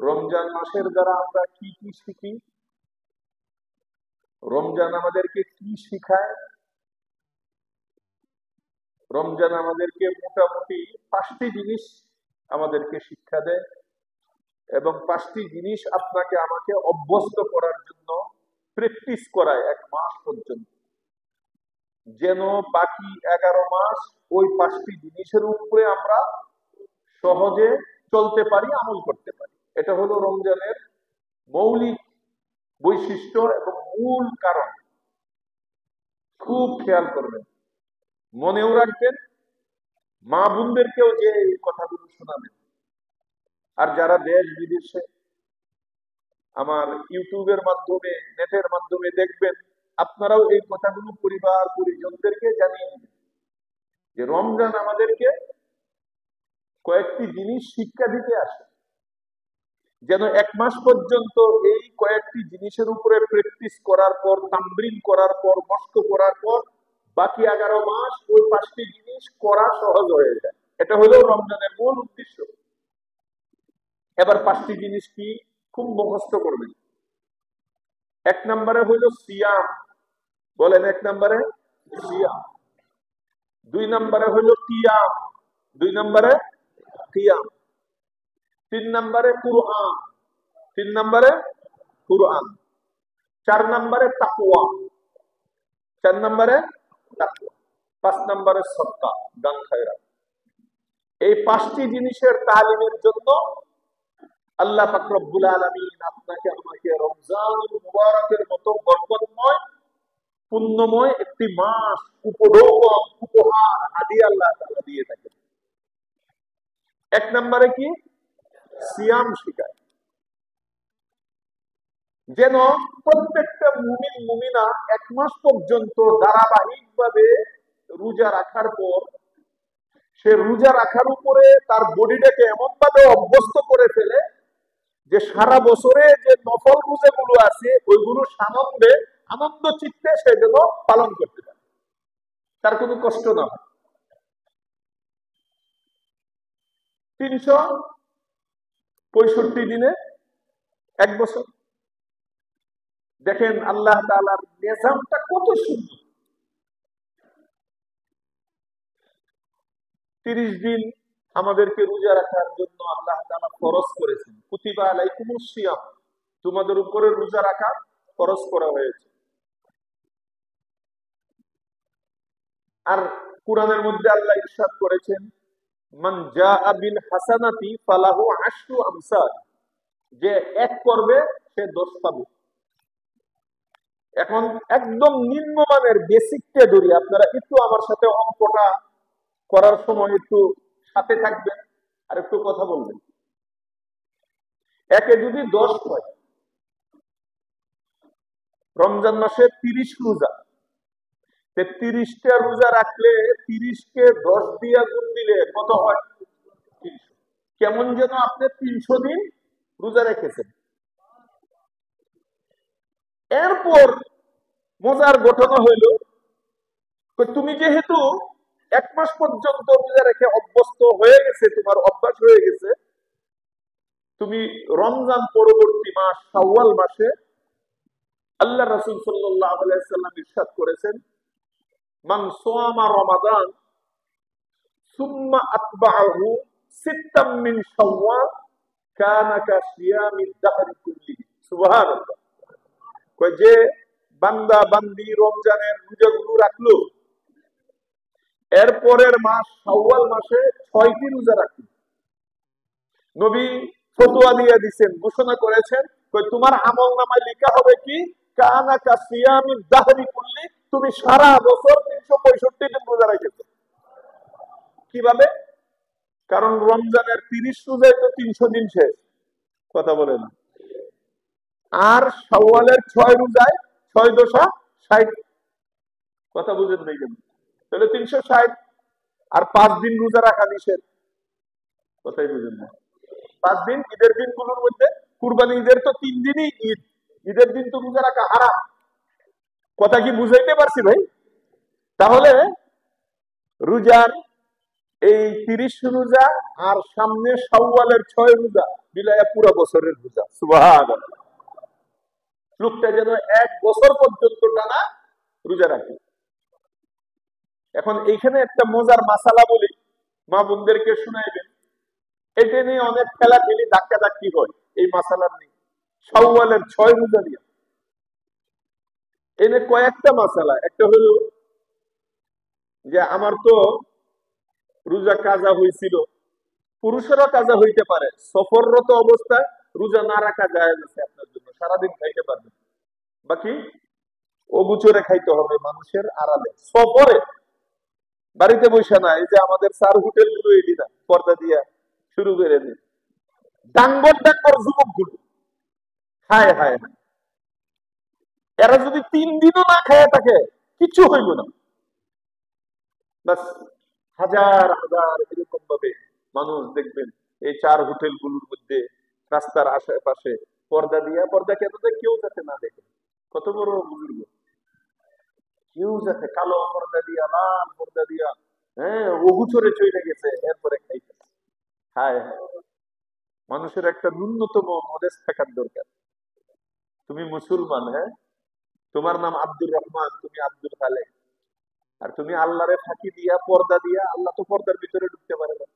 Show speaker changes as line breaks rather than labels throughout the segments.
রমজান মাসের দ্বারা আমরা কি কি শিখি? রমজান আমাদেরকে কি শিখায়? রমজান আমাদেরকে মোটামুটি 5টি জিনিস আমাদেরকে শিক্ষা দেয়, এবং 5টি জিনিস আপনাকে আমাকে অভ্যস্ত করার জন্য প্র্যাকটিস করায় 1 মাস পর্যন্ত, যেন বাকি 11 মাস ওই 5টি জিনিসের উপরে আমরা সহজে চলতে পারি, আমল করতে পারি। এটা হলো রমজানের মৌলিক বৈশিষ্ট্য এবং মূল কারণ। খুব খেয়াল করবেন, মনেও রাখবেন, মা বোনদেরকেও যে এই কথাগুলো শোনাবেন। আর যারা দেশ বিদেশে আমার ইউটিউবের মাধ্যমে, নেটের মাধ্যমে দেখবেন, আপনারাও এই কথাগুলো পরিবার পরিজনদেরকে জানিয়ে দিবেন যে রমজান আমাদেরকে কয়েকটি জিনিস শিক্ষা দিতে আসে, যেন 1 মাস পর্যন্ত এই কয়েকটি জিনিসের উপরে প্র্যাকটিস করার পর, তামরিন করার পর, মস্ক করার পর বাকি 11 মাস ওই 5টি জিনিস করা সহজ হয়ে যায়। এটা হলো রমজানের মূল উদ্দেশ্য। এবার 5টি জিনিস কি, খুব মুখস্থ করবেন। 1 নম্বরে হইল সিয়াম। বলেন, 1 নম্বরে সিয়াম। 2 নম্বরে হইল কিয়াম। 2 নম্বরে কিয়াম। 3 নম্বরে কুরআন। 3 নম্বরে কুরআন। 4 নম্বরে তাকওয়া। 4 নম্বরে তাকওয়া। 5 নম্বরে সদকা, দান খায়রাত। এই 5টি জিনিসের তালিমের জন্য আল্লাহ পাক রব্বুল আলামিন আপনাকে আমাকে রমজানুল মুবারকের মতো বরকতময়, পুণ্যময় একটি মাস উপহার হাদিয়া আল্লাহ তাআলা দিয়ে থাকেন। 1 নম্বরে কি? সিয়াম শিখায়, যেন প্রত্যেকটা মুমিন মুমিনা 1 মাস পর্যন্ত ধারাবাহিকভাবে রোজা রাখার পর সে রোজা রাখার উপরে তার বডিটাকে এমন ভাবে অভ্যস্ত করে ফেলে যে সারা বছরে যে নফল রোজাগুলো আছে ওইগুলো সানন্দে, আনন্দ চিত্তে সে যেন পালন করতে পারে, তার কোনো কষ্ট না হয়। 365 দিনে 1 বছর। দেখেন আল্লাহ তাআলার নিজামটা কত সুন্দর। 30 দিন আমাদেরকে রোজা রাখার জন্য আল্লাহ তাআলা ফরজ করেছেন। কুতিবা আলাইকুমুস সিয়াম, তোমাদের উপরে রোজা রাখা ফরজ করা হয়েছে। আর কুরআনের মধ্যে আল্লাহ ইরশাদ করেছেন, মান জাআ বিল হাসানাতি ফালাহু আশরু আমসাল, যে 1 করবে সে 10 পাবে। এখন একদম নিম্নমানের বেসিকটা ধরি, আপনারা একটু আমার সাথে অঙ্কটা করার সময় একটু সাথে থাকবেন আর একটু কথা বলবেন। একে যদি 10 হয়, রমজান মাসে 30 রোজা, 30টা রোজা রাখলে 30কে 10 দিয়ে গুণ দিলে কত হয়? 300। কেমন যেন আপনি 300 দিন রোজা রেখেছেন। এরপর মজার ঘটনা হইল, তুমি যেহেতু 1 মাস পর্যন্ত রোজা রেখে অভ্যস্ত হয়ে গেছে, তোমার অভ্যাস হয়ে গেছে, তুমি রমজান পরবর্তী মাস শাওয়াল মাসে আল্লাহ রাসূল সাল্লাল্লাহু আলাইহি ওয়াসাল্লাম ইরশাদ করেছেন, মান সাওমা রমাদান সুম্মা আতবাআহু সিত্তাম মিন শাওয়াল কানা কাসিয়ামিদ দাহরি কুল্লিহি। সুবহানাল্লাহ। কয় যে বান্দা বান্দি রমজানের রোজাগুলো রাখলো, এরপরের মাস শাওয়াল মাসে 6টি রোজা রাখলো, নবী ফতোয়া দিয়ে দিয়েছেন, ঘোষণা করেছেন, তোমার আমলনামায় লেখা হবে কি? কানা কাসিয়ামিদ দাহরি কুল্লি, তুমি সারা বছর 365 দিন রোজা রেখেছো। কিভাবে? কারণ রমজানের 30 রোজায় তো 300 দিন শেষ, কথা বলে না। আর শাওয়ালের 6 রোজায় 6 দশা 60, কথা বুঝেন নাই কেন? তাহলে 360। আর 5 দিন রোজা রাখা নিষেধ, কথাই বুঝেন না। 5 দিন ঈদের দিনগুলোর মধ্যে, কুরবানি ঈদের তো 3 দিনই ঈদ, ঈদের দিন তো রোজা রাখা হারাম। কথা কি বুঝাইতে পারছি ভাই? তাহলে রোজার এই 30 রোজা আর সামনে শাওয়ালের 6 রোজা মিলায়া পুরো বছরের রোজা। সুবহানাল্লাহ। লোকটা যেন 1 বছর পর্যন্ত টানা রোজা রাখে। এখন এইখানে একটা মজার মাসালা বলি, মা বোনদেরকে শুনাইবেন। এটা নিয়ে অনেক খেলাখেলি ধাক্কাধাক্কি হয় এই মাসালার নিয়ে, শাওয়ালের 6 রোজা নিয়ে। এনে কয়েকটা মাসালা। একটা হলো যে আমার তো রোজা কাজা হয়েছিল, পুরুষেরও কাজা হইতে পারে, সফররত অবস্থায় রোজা না রাখা যায় আছে আপনার জন্য, সারাদিন খাইতে পারবেন, বাকি অগুচরে খাইতে হবে মানুষের আড়ালে সফরে, বাড়িতে বসে না। এই যে আমাদের স্যার হোটেল গুলো এলি না পর্দা দিয়া শুরু করে দিন, ডাঙ্গর ডাঙ্গর যুবক গুলো, হায় হায় হায়, এরা যদি 3 দিনও না খায় থাকে কিছু হইব না। বাস হাজার হাজার এরকম ভাবে মানুষ দেখবেন এই 4 হোটেল গুলোর মধ্যে, রাস্তার আশেপাশে পর্দা দিয়া, পর্দা কেন কেউ যাতে না দেখে, কত বড় বুজুর্গ, কেউ যাতে কালো পর্দা দিয়া লাল পর্দা দিয়া, হ্যাঁ অগুচরে চলে গেছে, এরপরে খাইতে। হায় হায়, মানুষের একটা ন্যূনতম মদেশ থাকার দরকার। তুমি মুসলমান, হ্যাঁ, তোমার নাম আব্দুর রহমান, তুমি আব্দুল খালেক, আর তুমি আল্লাহরে ফাঁকি দিয়া পর্দা দিয়া, আল্লাহ তো পর্দার ভিতরে ঢুকতে পারে না,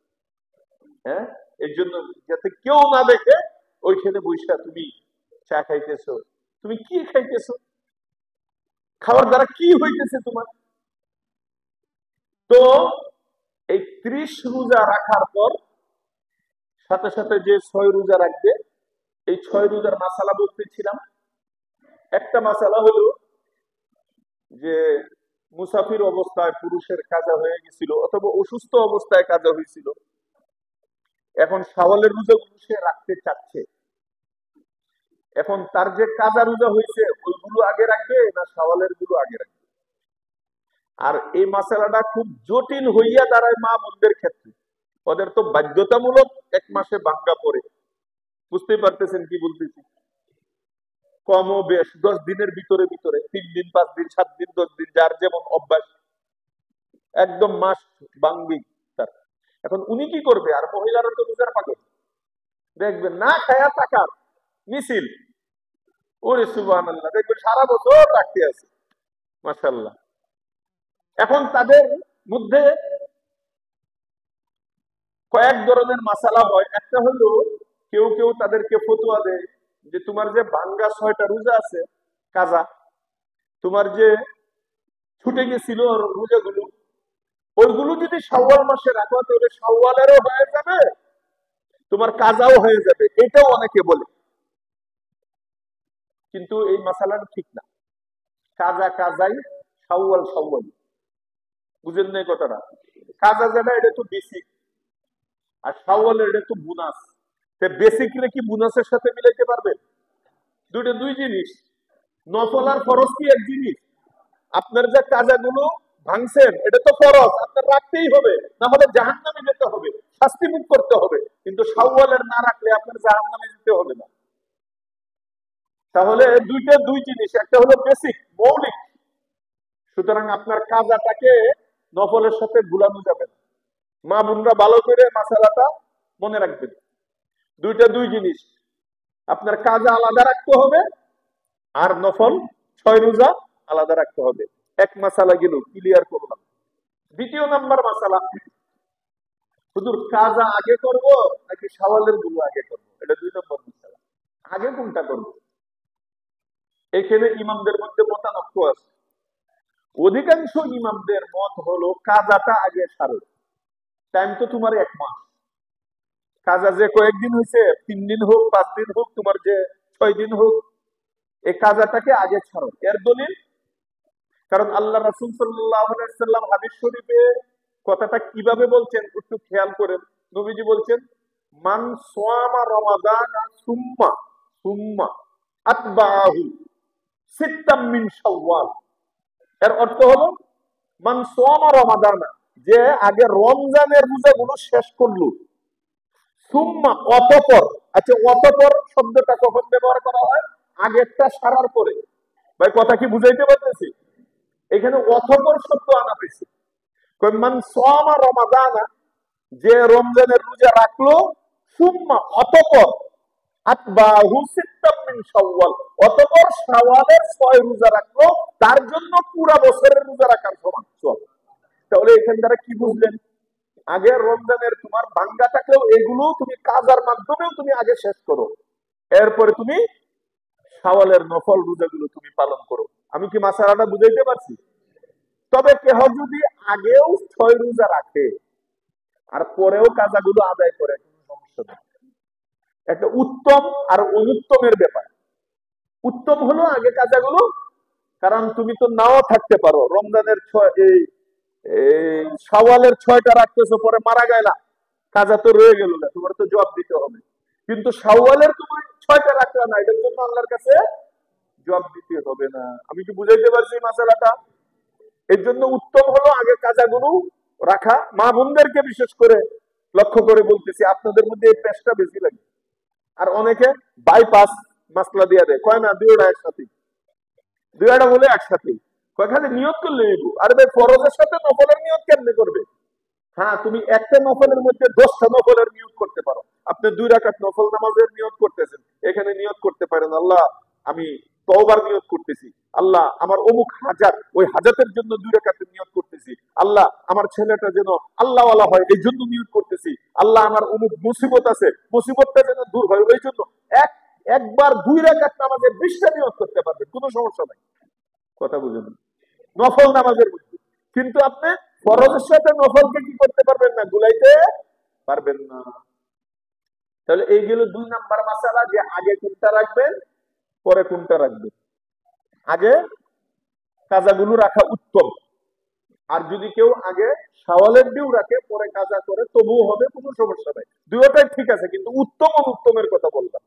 হ্যাঁ, এই জন্য যাতে কেউ না দেখে ওইখানে বৈশা তুমি চা খাইতেছো। তুমি কি খাইতেছো? খাওয়ার দ্বারা কি হইতেছে তোমার? তো এই 30 রোজা রাখার পর সাথে সাথে যে 6 রোজা রাখবে, এই 6 রোজার মাসালা বলতেছিলাম। একটা মাসালা হলো যে মুসাফির অবস্থায় পুরুষের কাজা হয়ে গেছিল অথবা অসুস্থ অবস্থায় কাজা হয়েছিল, এখন শাওয়ালের রোজাগুলো সে রাখতে চাচ্ছে। এখন তার যে কাজা রোজা হয়েছে ওইগুলো আগে রাখবে না শাওয়ালের গুলো আগে রাখবে? আর এই মাসালাটা খুব জটিল হইয়া দাঁড়ায় মা বোনদের ক্ষেত্রে। ওদের তো বাধ্যতামূলক 1 মাসে ভাঙ্গা পড়ে, বুঝতেই পারতেছেন কি বলতেছি। কম ও বেশ 10 দিনের ভিতরে ভিতরে, 3 দিন 5 দিন 7 দিন 10 দিন, যার যেমন অভ্যাস, একদম মাস ভাঙবি তার। এখন উনি কি করবে? আর মহিলারা তো রোজার পাগল, দেখবেন না খায়া টাকার মিছিল, ওরে সুবহানাল্লাহ, দেখবেন সারা বছর রাখতে আছে, মাশাআল্লাহ। এখন তাদের মধ্যে কয়েক ধরনের মাসালা হয়। একটা হলো কেউ কেউ তাদেরকে ফতোয়া দেয় যে তোমার যে ভাঙ্গা 6টা রোজা আছে কাজা, তোমার যে ছুটে গেছিল রোজাগুলো, ওইগুলো যদি শাওয়াল মাসে রাখো তাহলে শাওয়ালেরও হয়ে যাবে, তোমার কাজাও হয়ে যাবে, এটাও অনেকে বলে। কিন্তু এই মাসালাটা ঠিক না। কাজা কাজাই, শাওয়াল শাওয়াল, বুঝেন না কথাটা? কাজা যেটা এটা তো বেসিক, আর শাওয়ালের এটা তো বোনাস। বেসিক কি বোনাসের সাথে মিলাইতে পারবেন? দুইটা দুই জিনিস। নফল আর ফরজ কি এক জিনিস? আপনার যে কাজাগুলো ভাঙছেন এটা তো ফরজ, আপনার রাখতেই হবে, না হলে জাহান্নামে যেতে হবে, শাস্তি মুখ করতে হবে। কিন্তু শাওয়ালের না রাখলে আপনার জাহান্নামে যেতে হবে না। তাহলে দুইটা দুই জিনিস, একটা হলো বেসিক মৌলিক, সুতরাং আপনার কাজাটাকে নফলের সাথে গুলানো যাবে না। মা বোনরা ভালো করে মাসালাটা মনে রাখবেন, দুইটা দুই জিনিস, আপনার কাজা আলাদা রাখতে হবে আর নফল 6 রোজা আলাদা রাখতে হবে। এক মাসালা গেল, ক্লিয়ার করলাম। দ্বিতীয় নাম্বার মাসালা, হুজুর কাজা আগে করব নাকি শাওয়ালের গুলো আগে করব? এটা 2 নম্বর মাসালা। আগে কোনটা করব? এখানে ইমামদের মধ্যে মতানক্য আছে। অধিকাংশ ইমামদের মত হলো কাজাটা আগে সারো, টাইম তো তোমার 1 মাস, কাজা যে কয়েকদিন হয়েছে, 3 দিন হোক 5 দিন হোক, তোমার যে 6 দিন হোক, এই কাজাটাকে আগে ছাড়ো। এর দলিল, কারণ আল্লাহ রাসূল সাল্লাল্লাহু আলাইহি সাল্লাম হাদিস শরীফে কথাটা কিভাবে বলছেন একটু খেয়াল করেন। নবীজি বলছেন মান সামা রমাদান সুম্মা সুম্মা আতবাহু সিত্তাম মিন শাওয়াল। এর অর্থ হলো মান সামা রমাদান, যে আগে রমজানের রোজাগুলো শেষ করলো, সুম্মা অতঃপর। আচ্ছা, অতঃপর শব্দটা কখন ব্যবহার করা হয়? আগেরটা সারার পরে। ভাই কথা কি বুঝাইতে পারতেছি? এখানে অতঃপর শব্দ আনা হয়েছে। মান সামা রমাদান, যে রমজানের রোজা রাখলো, সুম্মা অতঃপর আতবাহু সিত্তাম মিন শাওয়াল, অতঃপর শাওয়ালের 6 রোজা রাখলো, তার জন্য পুরা বছরের রোজা রাখার সমান সওয়াব। তাহলে এখান দ্বারা কি বুঝলেন? আগে রমজানের তোমার ভাঙ্গা থাকলেও এগুলো তুমি কাজার মাধ্যমেও তুমি আগে শেষ করো, এরপরে তুমি শাওয়ালের নফল রোজাগুলো তুমি পালন করো। আমি কি মাসালাটা বুঝাইতে পারছি? তবে কেহ যদি আগেও 6 রোজা রাখে আর পরেও কাজাগুলো আদায় করে, কোনো সমস্যা নেই। একটা উত্তম আর অনুত্তমের ব্যাপার। উত্তম হলো আগে কাজাগুলো, কারণ তুমি তো নাও থাকতে পারো, রমজানের এই শাওয়ালের 6টা রাখতেছো, পরে মারা গেলা, কাজা তো রয়ে গেল না, তোমার তো জবাব দিতে হবে। কিন্তু শাওয়ালের তুমি 6টা রাখলা না, এটার জন্য আল্লাহর কাছে জবাব দিতে হবে না। আমি কি বুঝাইতে পারছি মাসালাটা? এর জন্য উত্তম হলো আগে কাজাগুলো রাখা। মা বোনদেরকে বিশেষ করে লক্ষ্য করে বলতেছি, আপনাদের মধ্যে এই পেশটা বেশি লাগে। আর অনেকে বাইপাস মাসলা দিয়ে দেয়, কয় না দুইটা একসাথে, দুইটা বলে একসাথে কয়খানে নিয়ত করলে নেবো। আরে ভাই, ফরজের সাথে নফলের নিয়ত কেমনে করবে? হ্যাঁ, তুমি একটা নফলের মধ্যে 10টা নফলের নিয়ত করতে পারো। আপনি 2 রাকাত নফল নামাজের নিয়ত করতেছেন, এখানে নিয়ত করতে পারেন, আল্লাহ আমি তওবার নিয়ত করতেছি, আল্লাহ আমার অমুক হাজাত, ওই হাজাতের জন্য 2 রাকাতের নিয়ত করতেছি, আল্লাহ আমার ছেলেটা যেন আল্লাহওয়ালা হয় এই জন্য নিয়ত করতেছি, আল্লাহ আমার অমুক মুসিবত আছে, মুসিবতটা যেন দূর হয় ওই জন্য। একবার 2 রাকাত নামাজের 20টা নিয়ত করতে পারবেন, কোনো সমস্যা নাই। কথা বুঝুন, নফল নামাজের মধ্যে। কিন্তু আপনি ফরজের সাথে নফলকে কি করতে পারবেন না, গুলাইতে পারবেন না। তাহলে এইগুলো 2 নাম্বার মাসালা, যে আগে কোনটা রাখবেন পরে কোনটা রাখবেন। আগে কাজাগুলো রাখা উত্তম। আর যদি কেউ আগে শাওয়ালের ডিউ রাখে পরে কাজা করে তবুও হবে, কোনো সমস্যা নাই, দুটোটাই ঠিক আছে, কিন্তু উত্তম অনুত্তমের কথা বললাম।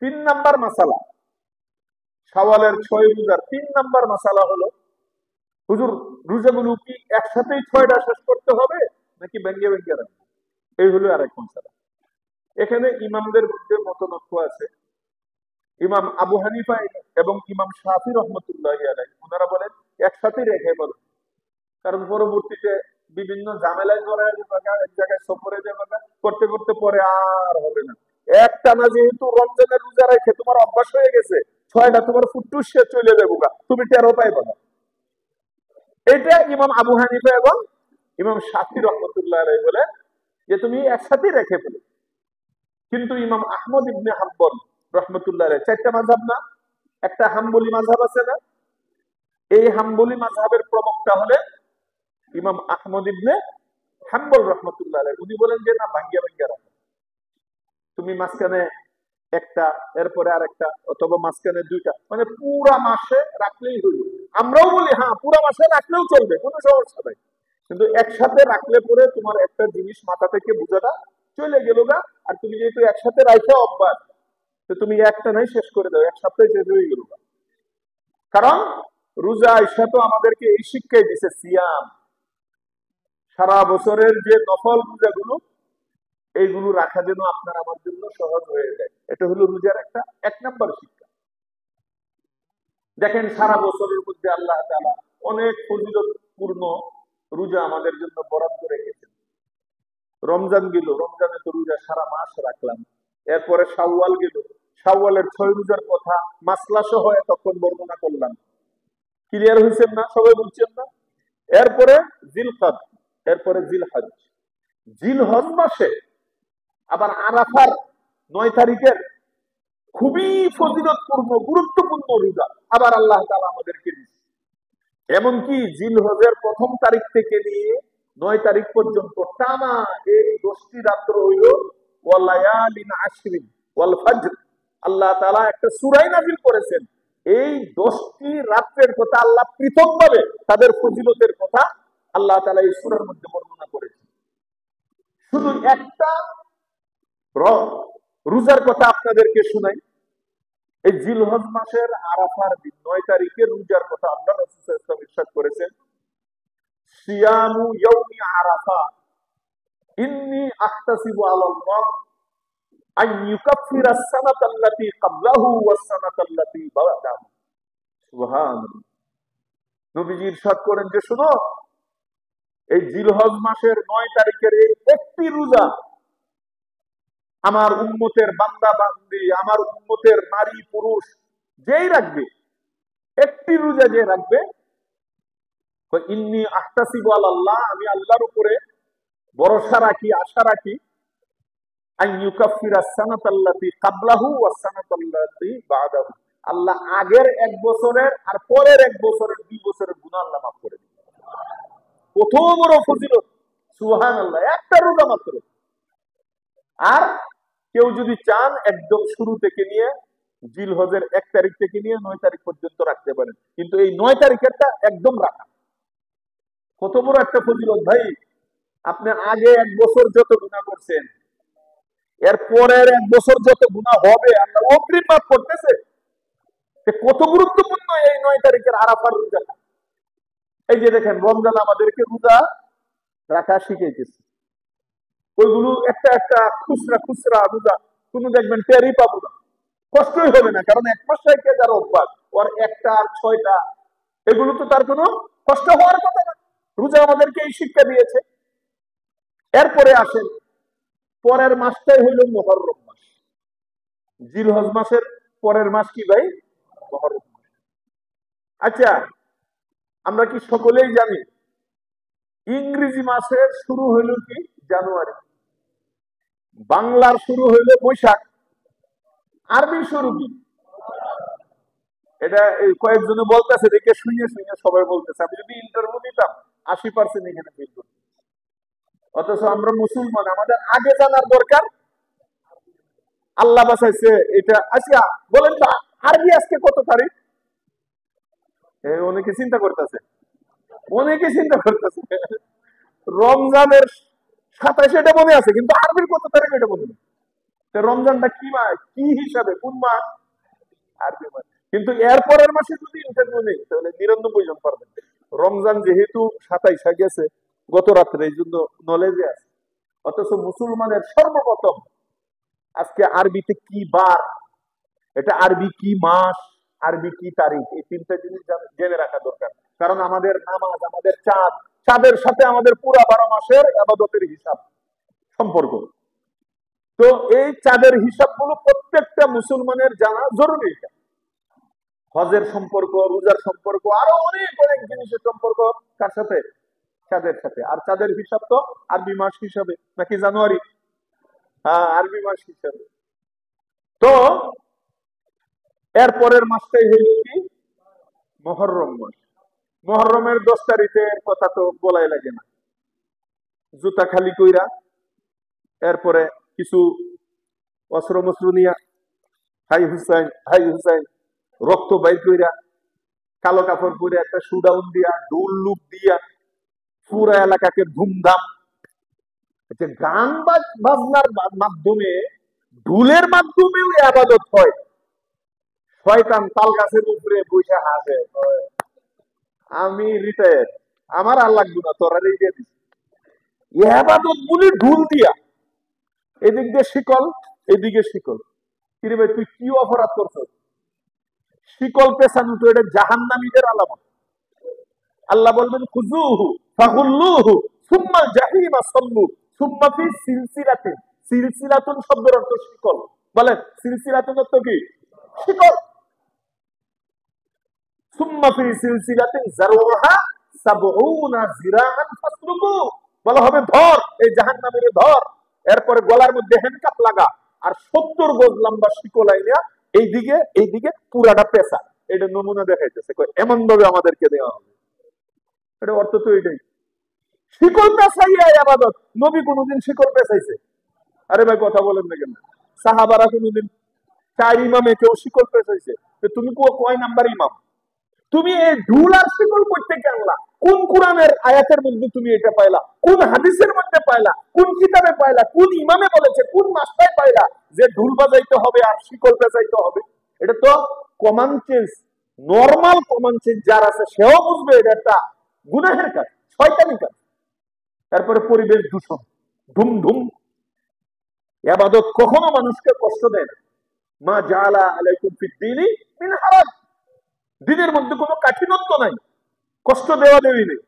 3 নাম্বার মাসালা, শাওয়ালের 6 রোজার 3 নাম্বার মাসালা হলো, হুজুর রোজাগুলো কি একসাথেই 6টা শেষ করতে হবে নাকি ভেঙ্গে ভেঙ্গে রাখবো? এই হলো আরেক মাসালা। এখানে ইমামদের মধ্যে মতনৈক্য আছে। ইমাম আবু হানিফা এবং ইমাম শাফি রহমতুল্লাহ আলাইহি ওনারা বলেন একসাথেই রেখে বলেন, কারণ পরবর্তীতে বিভিন্ন ঝামেলায় জড়ায় যাবে, এক জায়গায় সফরে যাবে, করতে করতে পরে আর হবে না। একটানা যেহেতু রমজানের রোজা রেখে তোমার অভ্যাস হয়ে গেছে, 6টা তোমার ফুটুসে চলে যাবো, তুমি টেরও পাইবে না। এটা ইমাম আবু হানিফা এবং ইমাম শাফি রহমতুল্লাহ আলাইহি বলে যে তুমি একসাথে রেখে ফেলো। কিন্তু ইমাম আহমদ ইবনে হাম্বল রহমতুল্লাহ আলাইহি 4টা মাযহাব না, একটা হাম্বলি মাযহাব আছে না, এই হাম্বলি মাযহাবের প্রবক্তা হলেন ইমাম আহমদ ইবনে হাম্বল রহমতুল্লাহ আলাইহি। উনি বলেন যে না, ভাঙ্গিয়া ভাঙ্গিয়া রাখো, তুমি মাঝখানে একটা, এরপরে আরেকটা, অথবা মাঝখানে 2টা, মানে পুরা মাসে রাখলেই হইল। আমরাও বলি হ্যাঁ পুরা মাসে রাখলেও চলবে, কোনো সমস্যা নাই, কিন্তু একসাথে রাখলে পরে তোমার একটা জিনিস মাথা থেকে বোঝাটা চলে গেল গা। আর তুমি যেহেতু একসাথে রাখে অভ্যাস, তো তুমি একটা নাই শেষ করে দাও, এক সপ্তাহে শেষ হয়ে গেল গা। কারণ রোজা আয়েশা তো আমাদেরকে এই শিক্ষাই দিছে, সিয়াম, সারা বছরের যে নফল রোজাগুলো এইগুলো রাখা যেন আপনার আমার জন্য সহজ হয়ে যায়। এটা হলো রোজার একটা 1 নাম্বার শিক্ষা। দেখেন সারা বছরের মধ্যে আল্লাহ তাআলা অনেক ফজিলতপূর্ণ রোজা আমাদের জন্য বরাদ্দ রেখেছেন। রমজান গেল, রমজানে তো রোজা সারা মাস রাখলাম। এরপরে শাওয়াল গেল, শাওয়ালের 6 রোজার কথা মাসলা সহ তখন বর্ণনা করলাম। ক্লিয়ার হয়েছেন না? সবাই বুঝছেন না? এরপরে জিলকাদ, এরপরে জিলহজ। জিলহজ মাসে আবার আরাফার 9 তারিখের খুবই ফজিলতপূর্ণ গুরুত্বপূর্ণ রোজা আবার আল্লাহ তাআলা আমাদেরকে দিয়েছে। এমনকি জিলহজের 1ম তারিখ থেকে নিয়ে 9 তারিখ পর্যন্ত টানা এই 10টি রাত্র হইল ওয়ালায়ালিন আশরিন ওয়াল ফজর। আল্লাহ তাআলা একটা সূরা নাযিল করেছেন, এই 10টি রাত্রের কথা আল্লাহ পৃথকভাবে তাদের ফজিলতের কথা আল্লাহ তাআলা এই সূরার মধ্যে বর্ণনা করেছেন। শুধু একটা রোজার কথা আপনাদেরকে শুনাই। এই জিলহজ মাসের আরাফার দিন 9 তারিখের রোজার কথা আল্লাহ রাসূল সাল্লাল্লাহু আলাইহি ওয়াসাল্লাম ইরশাদ করেছেন, সিয়ামু ইয়াউমি আরাফা ইন্নী আহতাসিবু আলাল্লাহ আন ইউকাফিরা আস-সানাতাল্লাতী ক্বাবলাহু ওয়াস-সানাতাল্লাতী বা'দাহু। সুবহানাল্লাহ। নবীজি ইরশাদ করেন যে শুনো, এই জিলহজ মাসের 9 তারিখের এই একটি রোজা আমার উম্মতের বান্দা বান্দি, আমার উম্মতের নারী পুরুষ যেই রাখবে, একটি রোজা যে রাখবে, ইন্নী আহতাসিবু আলাল্লাহ, আমি আল্লাহর উপরে ভরসা রাখি, আশা রাখি, আন ইউকাফিরা সানাতাল্লাতী ক্বাবলাহু ওয়াস সানাতাল্লাতী বা'দাহু, আল্লাহ আগের 1 বছরের আর পরের 1 বছরের 2 বছরের গুনাহ আল্লাহ মাফ করে দিবেন। কত বড় ফজিলত, সুবহানাল্লাহ, একটা রোজা মাত্র। আর কেউ যদি চান একদম শুরু থেকে নিয়ে জিলহজের 1 তারিখ থেকে নিয়ে 9 তারিখ পর্যন্ত রাখতে পারেন, কিন্তু এই 9 তারিখেরটা একদম রাখা। কত বড় একটা ফজিলত ভাই! আপনি আগে 1 বছর যত গুনাহ করছেন, এর পরের 1 বছর যত গুনাহ হবে আল্লাহ অগ্রিম মাফ করতেছে। কত গুরুত্বপূর্ণ এই 9 তারিখের আরাফার রোজা। এই যে দেখেন, রমজান আমাদেরকে রোজা রাখা শিখাইতেছে। ওইগুলো একটা একটা খুচরা খুচরা রোজা, কোনো দেখবেন টেরই পাবো না, কষ্টই হবে না, কারণ 1 মাস রেখে যার অভ্যাস, ওর 1টা আর 6টা, এগুলো তো তার কোনো কষ্ট হওয়ার কথা না। রোজা আমাদেরকে এই শিক্ষা দিয়েছে। এরপরে আসেন, পরের মাসটাই হইল মুহররম মাস। জিলহজ মাসের পরের মাস কি ভাই? মুহররম মাস। আচ্ছা, আমরা কি সকলেই জানি ইংরেজি মাসের শুরু হইল কি? জানুয়ারি। বাংলার শুরু হইল বৈশাখ। আরবি শুরু কি? এটা কয়েকজনে বলতেছে, দেখে শুনে শুনে সবাই বলতেছে। আমি যদি ইন্টারভিউ দিতাম 80% এখানে ফেল করত। অথচ আমরা মুসলমান, আমাদের আগে জানার দরকার। আল্লাহ বাঁচাইছে এটা। আচ্ছা বলেন তো, আরবি আজকে কত তারিখ? অনেকে চিন্তা করতেছে, অনেকে চিন্তা করতেছে। রমজানের 27 এটা মনে আছে, কিন্তু আরবির কত তারিখ এটা মনে নেই। রমজানটা কি মাস, কি হিসাবে, কোন মাস? আরবি মাস। কিন্তু এরপরের মাসে যদি ইন্টারভিউ নেই তাহলে 99 জন পারবেন। রমজান যেহেতু 27 গেছে গত রাত্রে, এই জন্য নলেজে আছে। অথচ মুসলমানের সর্বপ্রথম আজকে আরবিতে কি বার, এটা আরবি কি মাস, আরবি কি তারিখ, এই 3টা জিনিস জেনে রাখা দরকার। কারণ আমাদের নামাজ, আমাদের চাঁদ, চাঁদের সাথে আমাদের পুরা 12 মাসের ইবাদতের হিসাব সম্পর্ক। তো এই চাঁদের হিসাবগুলো প্রত্যেকটা মুসলমানের জানা জরুরি। হজের সম্পর্ক, রোজার সম্পর্ক, আরো অনেক অনেক জিনিসের সম্পর্ক কার সাথে? চাঁদের সাথে। আর চাঁদের হিসাব তো আরবি মাস হিসাবে, নাকি জানুয়ারি? হ্যাঁ, আরবি মাস হিসাবে। তো এরপরের মাসটাই হইল কি? মুহররম মাস। মুহররমের 10 তারিখের কথা তো বলাই লাগে না। জুতা খালি কইরা, এরপরে কিছু অস্ত্র মস্ত্র নিয়া, হাই হুসাইন হাই হুসাইন, রক্ত বাইর কইরা, কালো কাপড় পরে, একটা শুডাউন দিয়া, ডুল লুক দিয়া, পুরা এলাকাকে ধুমধাম। গান বাজনার মাধ্যমে, ঢুলের মাধ্যমেও আবাদত হয়। শয়তান তাল গাছের উপরে বসে হাসে, আমি রিটায়ার, আমার আর লাগবে না, তোরা রেখে দিস। আবাদত গুলি ঢুল দিয়া, এদিক দিয়ে শিকল, এদিকে শিকল। কিরে ভাই, তুই কি অপরাধ করছ? শিকল পেছানো তো এটা জাহান্নামীদের আলামত। আল্লাহ বলবেন খুজুহু ফাগুল্লুহু সুম্মা জাহিমা সাল্লু সুম্মা ফি সিলসিলাতিন। সিলসিলাতুন শব্দের অর্থ শিকল। বলেন সিলসিলাতুন অর্থ কি? শিকল। সুম্মা ফি সিলসিলাতিন যারউহা সাবউনা জিরাআন ফাসলুকু, বলা হবে ধর, এই জাহান্নামীরে ধর। এরপরে গলার মধ্যে হ্যান্ডকাপ লাগা, আর 70 গজ লম্বা শিকল আইনা এইদিকে পুরাটা পেশা। এটা নমুনা দেখাইতেছে, এমন ভাবে আমাদেরকে দেওয়া হবে। এটা অর্থ তো এটাই। শিকল পেছাইয়া আবাদত। নবী কোনদিন শিকল পেছাইছে? আরে ভাই কথা বলেন না কেন? সাহাবারা কোনদিন 4 ইমামে কেউ শিকল পেছাইছে? তুমি কয় নাম্বার ইমাম? তুমি এই ঢুল আর শিকল করতে গেলা কোন কোরআনের আয়াতের মধ্যে তুমি এটা পাইলা? কোন হাদিসের মধ্যে পাইলা? কোন কিতাবে পাইলা? কোন ইমামে বলেছে? কোন মাসটায় পাইলা যে ঢুল বাজাইতে হবে আর শিকল পেছাইতে হবে? এটা তো common sense, normal common sense যার আছে সেও বুঝবে এটা একটা গুনাহের কাজ, শয়তানি কাজ। তারপরে পরিবেশ দূষণ, ধুম ধুম। ইবাদত কখনো মানুষকে কষ্ট দেয় না। মা জাআলা আলাইকুম ফিদ-দীনি মিন হারাজ, দিনের মধ্যে কোনো কাঠিন্যতা নাই, কষ্ট দেওয়া দেওয়ি নেই।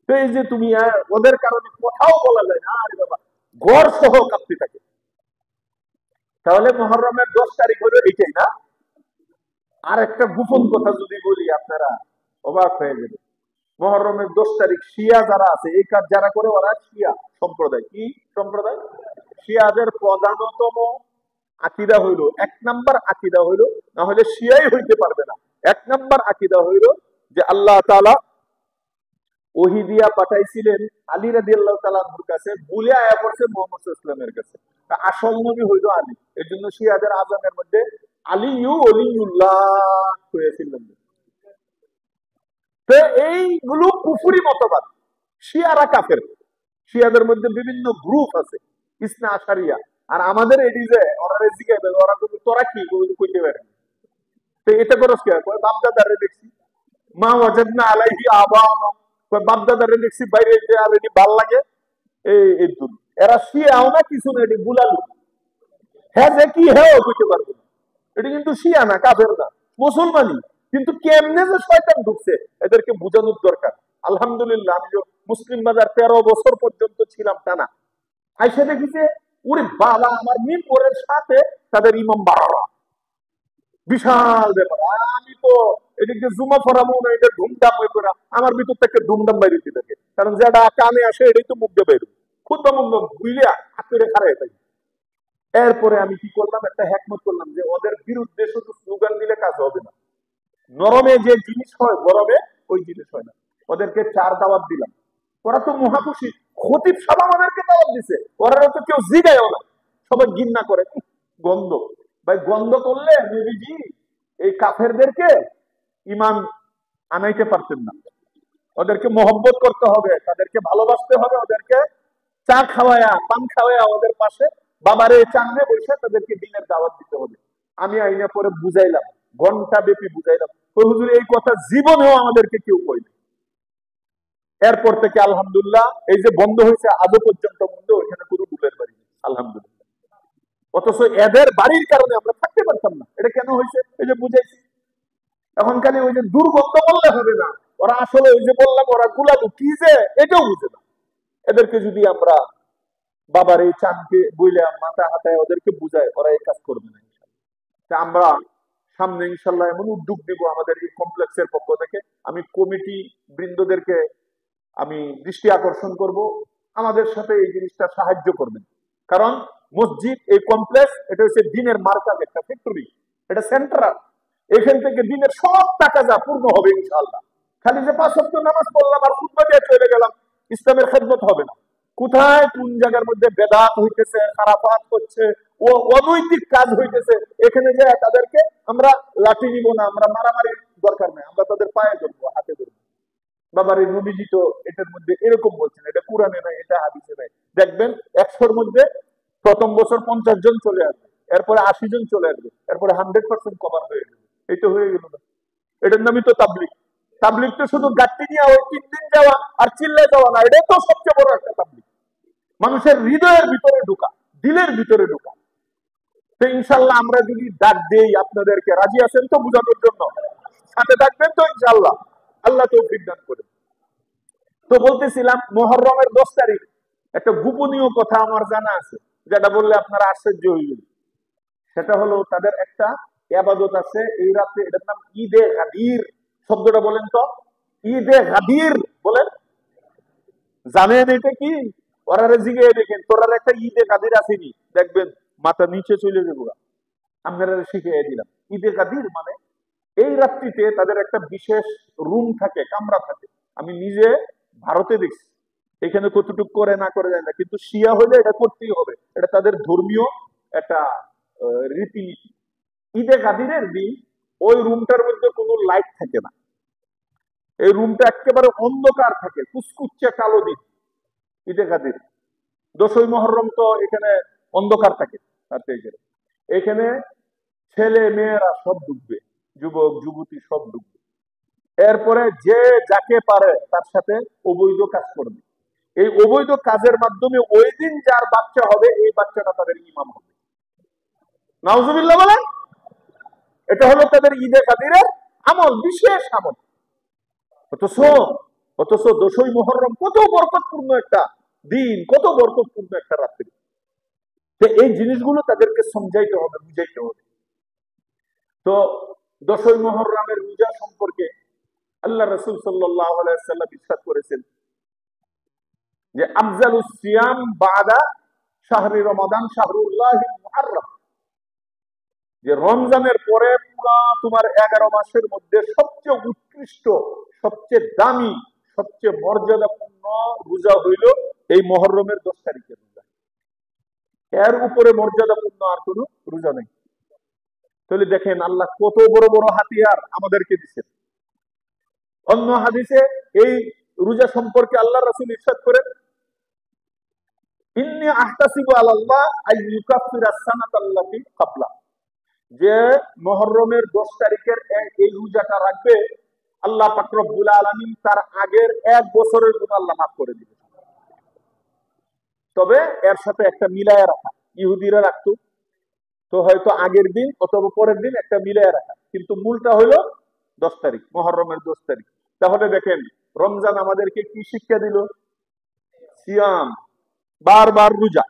তো এই যে তুমি ওদের কারণে কোথাও বলা যায় না, আরে বাবা গড় সহ কাঁপতে থাকে। তাহলে মুহররমের 10 তারিখ হলো এটাই না? আর একটা গোপন কথা যদি বলি আপনারা অবাক হয়ে যাবে। মুহররমের 10 তারিখ শিয়া যারা আছে, এই কাজ যারা করে ওরা শিয়া সম্প্রদায়। কি সম্প্রদায়? শিয়াদের প্রধানতম আকীদা হইল, 1 নাম্বার আকীদা হইল, না হলে শিয়াই হইতে পারবে না। 1 নাম্বার আকীদা হইল যে আল্লাহ তাআলা ওহী দিয়া পাঠাইছিলেন আলী রাদিয়াল্লাহু তাআলা আনহুর কাছে, ভুলে আয়া পড়ছে মুহাম্মদ সাল্লাল্লাহু আলাইহি ওয়াসাল্লামের কাছে। তা আসল নবী হইল আলী। এর জন্য শিয়াদের আযানের মধ্যে আলীয়ু ওলিউল্লাহ হয়েছিলেন। তো এইগুলো কুফরি মতবাদ, শিয়ারা কাফের। শিয়াদের মধ্যে বিভিন্ন গ্রুপ আছে, ইসনা আশারিয়া। আর আমাদের এটি যে ওরা জিগাইবে, ওরা তোরা কি কইতে পারে? তো এটা করস কে? কয় বাপদাদারে দেখছি, মা ওয়াজাদনা আলাইহি আবানা, কয় বাপদাদারে দেখছি বাইরে যে অলরেডি ভাল লাগে এই দুন। এরা শিয়াও না কিছু না, এটি বুলালু। হ্যাঁ যে কি হ্যাঁ কইতে পারবে না। এটা কিন্তু শিয়া না, কাফের না, মুসলমানই। কিন্তু কেমনে যে শয়তান ঢুকছে এদেরকে বোঝানোর দরকার। আলহামদুলিল্লাহ, আমি মুসলিম বাজার 13 বছর পর্যন্ত ছিলাম টানা। আইসা দেখিছে ওরে বাবা, আমার মিম্বরের সাথে তাদের ইমাম বাড়াবা, বিশাল ব্যাপার। আমি তো এদিকে জুমা ফরামো না, এটা ধুমধাম হয়ে পড়া, আমার ভিতর থেকে ধুমধাম বাইরে দিতে থাকে। কারণ যেটা কানে আসে এটাই তো মুখ দিয়ে বেরো, খুদ্া মুখ বুঝলিয়া হাতে খারাই তাই। এরপরে আমি কি করলাম, একটা হ্যাকমত করলাম যে ওদের বিরুদ্ধে শুধু স্লোগান দিলে কাজ হবে না। নরমে যে জিনিস হয় গরমে ওই জিনিস হয় না। ওদেরকে 4 দাওয়াত দিলাম, ওরা তো মহাখুশি। খতিব সাহেব আমাদেরকে দাওয়াত দিছে, ওরা তো কেউ জিগায়ও না, সবাই ঘৃণা করে, গন্ধ। ভাই গন্ধ করলে নবীজি এই কাফেরদেরকে ঈমান আনাইতে পারতেন না। ওদেরকে মহব্বত করতে হবে, তাদেরকে ভালোবাসতে হবে, ওদেরকে চা খাওয়ায়া পান খাওয়ায়া ওদের পাশে বাবারে চান্দে বসে তাদেরকে দিনের দাওয়াত দিতে হবে। আমি আইনা পরে বুঝাইলাম, ঘন্টা ব্যাপী বুঝাইলাম। ওই হুজুর এই কথা জীবনেও আমাদেরকে কেউ কইনি। এরপর থেকে আলহামদুলিল্লাহ এই যে বন্ধ হয়েছে আজও পর্যন্ত বন্ধ, ওইখানে কোনো ডুলের বাড়ি নেই আলহামদুলিল্লাহ। অথচ এদের বাড়ির কারণে আমরা থাকতে পারতাম না। এটা কেন হয়েছে এই যে বুঝাইছি। এখন খালি ওই যে দুর্গন্ধ বললে হবে না, ওরা আসলে ওই যে বললাম ওরা গুলাগু কি যে এটাও বুঝে না। এদেরকে যদি আমরা বাবার এই চাঁদকে বইলে মাথা হাতায় ওদেরকে বুঝায়, ওরা এই কাজ করবে না। আমরা সামনে ইনশাল্লাহ এমন উদ্যোগ দিব আমাদের এই কমপ্লেক্সের পক্ষ থেকে। আমি কমিটি বৃন্দদেরকে আমি দৃষ্টি আকর্ষণ করব, আমাদের সাথে এই জিনিসটা সাহায্য করবেন। কারণ মসজিদ এই কমপ্লেক্স এটা হচ্ছে দিনের মার্কাজ, একটা ফ্যাক্টরি, এটা সেন্ট্রাল। এখান থেকে দিনের সব টাকা যা পূর্ণ হবে ইনশাআল্লাহ। খালি যে 5 ওয়াক্ত নামাজ পড়লাম আর খুতবা দিয়ে চলে গেলাম, ইসলামের খেদমত হবে না। কোথায় কোন জায়গার মধ্যে বেদাত হইতেছে, খারাপাত হচ্ছে, ও অনৈতিক কাজ হইতেছে, এখানে যে তাদেরকে আমরা লাঠি নিব না, আমরা মারামারি দরকার নেই, আমরা তাদের পায়ে ধরবো, হাতে ধরবো। বাবার এই নবীজি তো এটার মধ্যে এরকম বলছেন, এটা কোরআনে নাই, এটা হাদিসে নাই। দেখবেন 100-র মধ্যে প্রথম বছর 50 জন চলে আসবে, এরপরে 80 জন চলে আসবে, এরপরে 100% কভার হয়ে যাবে। এই তো হয়ে গেল না? এটার নামই তো তাবলিগ। তাবলিগ তো শুধু গাড়ি নিয়ে ওই 3 দিন যাওয়া আর চিল্লায় যাওয়া না, এটাই তো সবচেয়ে বড় একটা তাবলিগ। মানুষের হৃদয়ের ভিতরে ঢোকা, দিলের ভিতরে ঢোকা। তো ইনশাল্লাহ আমরা যদি ডাক দেই আপনাদেরকে, রাজি আছেন তো বুঝানোর জন্য? সাথে থাকবেন তো ইনশাল্লাহ? আল্লাহ তৌফিক দান করেন। তো বলতেছিলাম মুহররমের 10 তারিখ একটা গোপনীয় কথা আমার জানা আছে, যেটা বললে আপনারা আশ্চর্য হইবেন। সেটা হলো তাদের একটা ইবাদত আছে এই রাতে, এটার নাম ঈদে গাদির। শব্দটা বলেন তো, ঈদে গাদির বলেন। জানেন এটা কি? ওরা জিগে দেখেন, তোরার একটা ঈদে গাদির আসেনি, দেখবেন মাথা নিচে চলে যাবো। আপনারা শিখিয়ে দিলাম ঈদে গাদির মানে এই রাত্রিতে তাদের একটা বিশেষ রুম থাকে, কামরা থাকে। আমি নিজে ভারতে দেখছি, এখানে কতটুকু করে না করে যায় না, কিন্তু শিয়া হলে এটা করতেই হবে, এটা তাদের ধর্মীয় একটা রীতিনীতি। ঈদে গাদিরের দিন ওই রুমটার মধ্যে কোনো লাইট থাকে না, এই রুমটা একেবারে অন্ধকার থাকে, কুচকুচ্চে কালো দিন ঈদে গাদির। 10ই মুহররম তো এখানে অন্ধকার থাকে। এখানে ছেলে মেয়েরা সব ডুববে, যুবক যুবতী সব ডুববে। এরপরে যে যাকে পারে তার সাথে অবৈধ কাজ করবে। এই অবৈধ কাজের মাধ্যমে ওই দিন যার বাচ্চা হবে এই বাচ্চাটা তাদের ইমাম হবে। নাউজুবিল্লাহ বলেন। এটা হলো তাদের ঈদে গাদিরের আমল, বিশেষ আমল। অথচ অথচ 10ই মুহররম কত বরকতপূর্ণ একটা দিন, কত বরকতপূর্ণ একটা রাত্রি। তো এই জিনিসগুলো তাদেরকে সমঝাইতে হবে, বুঝাইতে হবে। তো 10ই মুহররমের রোজা সম্পর্কে আল্লাহ রাসূল সাল্লাল্লাহু আলাইহি ওয়াসাল্লাম ইরশাদ করেছেন যে আফজালুস সিয়াম বাদা শাহরি রমাদান শাহরুল্লাহিল মুহাররম, যে রমজানের পরে পুরা তোমার 11 মাসের মধ্যে সবচেয়ে উৎকৃষ্ট, সবচেয়ে দামি, সবচেয়ে মর্যাদাপূর্ণ রোজা হইল এই মুহররমের 10 তারিখের রোজা। এর উপরে মর্যাদাপূর্ণ আর কোনো রোজা নেই। তাহলে দেখেন আল্লাহ কত বড় বড় হাতিয়ার আমাদেরকে দিচ্ছেন। অন্য হাদিসে এই রোজা সম্পর্কে আল্লাহ রাসূল ইরশাদ করেন, ইন্নী আহতাসিবু আলাল্লাহ আন ইউকাফিরা সানাতাল্লাতী ক্বাবলা, যে মুহররমের 10 তারিখের এই রোজাটা রাখবে, আল্লাহ পাক রব্বুল আলামিন তার আগের 1 বছরের গুনাহ আল্লাহ মাফ করে দিবেন। তবে এর সাথে একটা মিলায়া রাখা, ইহুদিরা রাখতো, তো হয়তো আগের দিন অথবা পরের দিন একটা মিলায়া রাখা, কিন্তু মূলটা হলো 10 তারিখ, মুহররমের 10 তারিখ। তাহলে দেখেন রমজান আমাদেরকে কি শিক্ষা দিল? সিয়াম, বারবার রোজা।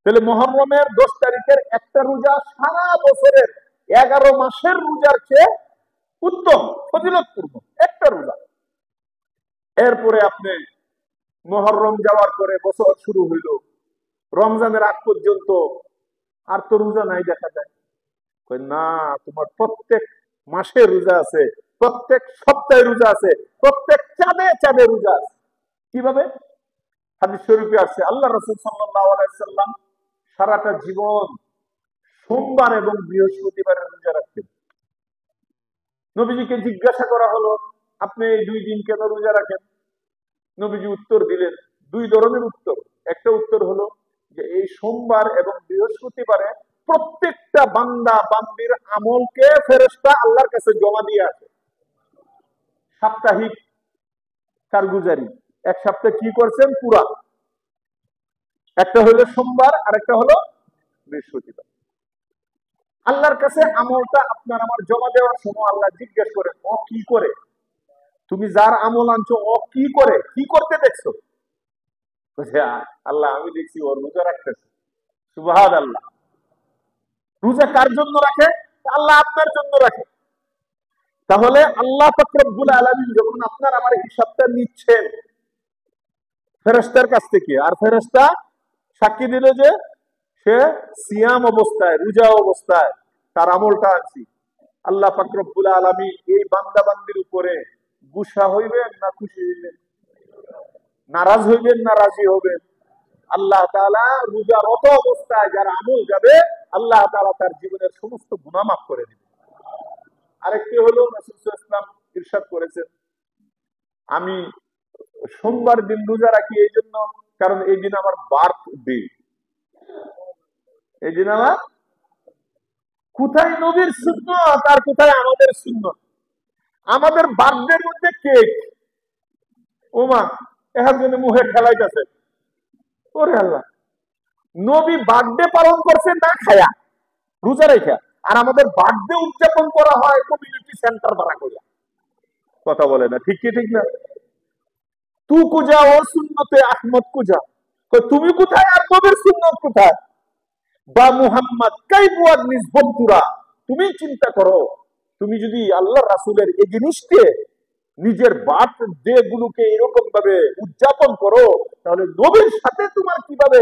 তাহলে মুহররমের 10 তারিখের একটা রোজা সারা বছরের 11 মাসের রোজার চেয়ে উত্তম, ফজিলতপূর্ণ একটা রোজা। এরপরে আপনি মুহররম যাওয়ার পরে বছর শুরু হইল, রমজানের আগ পর্যন্ত আর তো রোজা নাই দেখা যায়। না, তোমার প্রত্যেক মাসে রোজা আছে, প্রত্যেক সপ্তাহে রোজা আছে, প্রত্যেক চাঁদে চাঁদে রোজা আছে। কিভাবে? হাদিস শরীফে আছে আল্লাহ রাসূল সাল্লাল্লাহু আলাইহি সাল্লাম সারাটা জীবন সোমবার এবং বৃহস্পতিবারের রোজা রাখতেন। নবীজিকে জিজ্ঞাসা করা হলো, আপনি এই 2 দিন কেন রোজা রাখেন? নবীজি উত্তর দিলেন, 2 ধরনের উত্তর। একটা উত্তর হলো যে এই সোমবার এবং বৃহস্পতিবারে প্রত্যেকটা বান্দা বান্দির আমলকে ফেরেশতা আল্লাহর কাছে জমা দিয়ে আসে, সাপ্তাহিক কারগুজারি, এক সপ্তাহে কি করছেন পুরা। একটা হলো সোমবার আর একটা হলো বৃহস্পতিবার। আল্লাহর কাছে আমলটা আপনার আমার জমা দেওয়ার সময় আল্লাহ জিজ্ঞেস করেন, ও কি করে? তুমি যার আমল আনছো ও কি করে, কি করতে দেখছো? আল্লাহ আমি দেখছি ও রোজা রাখতেছে। সুবহানাল্লাহ। রোজা কার জন্য রাখে? আল্লাহ আপনার জন্য রাখে। তাহলে আল্লাহ পাক রব্বুল আলামিন যখন আপনার আমার হিসাবটা নিচ্ছেন ফেরেশতার কাছ থেকে, আর ফেরেশতা সাক্ষী দিল যে সে সিয়াম অবস্থায়, রোজা অবস্থায় তার আমলটা আনছি, আল্লাহ পাক রব্বুল আলামিন এই বান্দা বান্দির উপরে গুসা হইবেন না খুশি হইবেন? নারাজ হইবেন না রাজি হবেন? আল্লাহ তাআলা রোজারত অবস্থায় যার আমল যাবে আল্লাহ তাআলা তার জীবনের সমস্ত গুনাহ মাফ করে দিবেন। আরেকটি হলো রাসূল সাল্লাল্লাহু আলাইহি ওয়াসাল্লাম ইরশাদ করেছেন, আমি সোমবার দিন রোজা রাখি এই জন্য কারণ এই দিন আমার বার্থডে। এই দিন আমার, কোথায় নবীর সুন্নাত আর কোথায় আমাদের সুন্নাত? আমাদের বার্থডের মধ্যে কেক, ওমা এখন জন্য মুখে খেলাইতেছে। ওরে আল্লাহ, নবী বার্থডে পালন করছে না খায়া, রোজা রেখা, আর আমাদের বার্থডে উদযাপন করা হয় কমিউনিটি সেন্টার ভাড়া করিয়া। কথা বলে না, ঠিক কি ঠিক না? তু কুজা ও সুন্নতে আহমদ কুজা, তুমি কোথায় আর নবীর সুন্নত কোথায়? বা মুহাম্মদ কাইবুয়াদ নিসবতুরা, তুমি চিন্তা করো, তুমি যদি আল্লাহ রাসূলের এই জিনিসকে নিজের বার্থডে গুলোকে এরকম ভাবে উদযাপন করো, তাহলে নবীর সাথে তোমার কিভাবে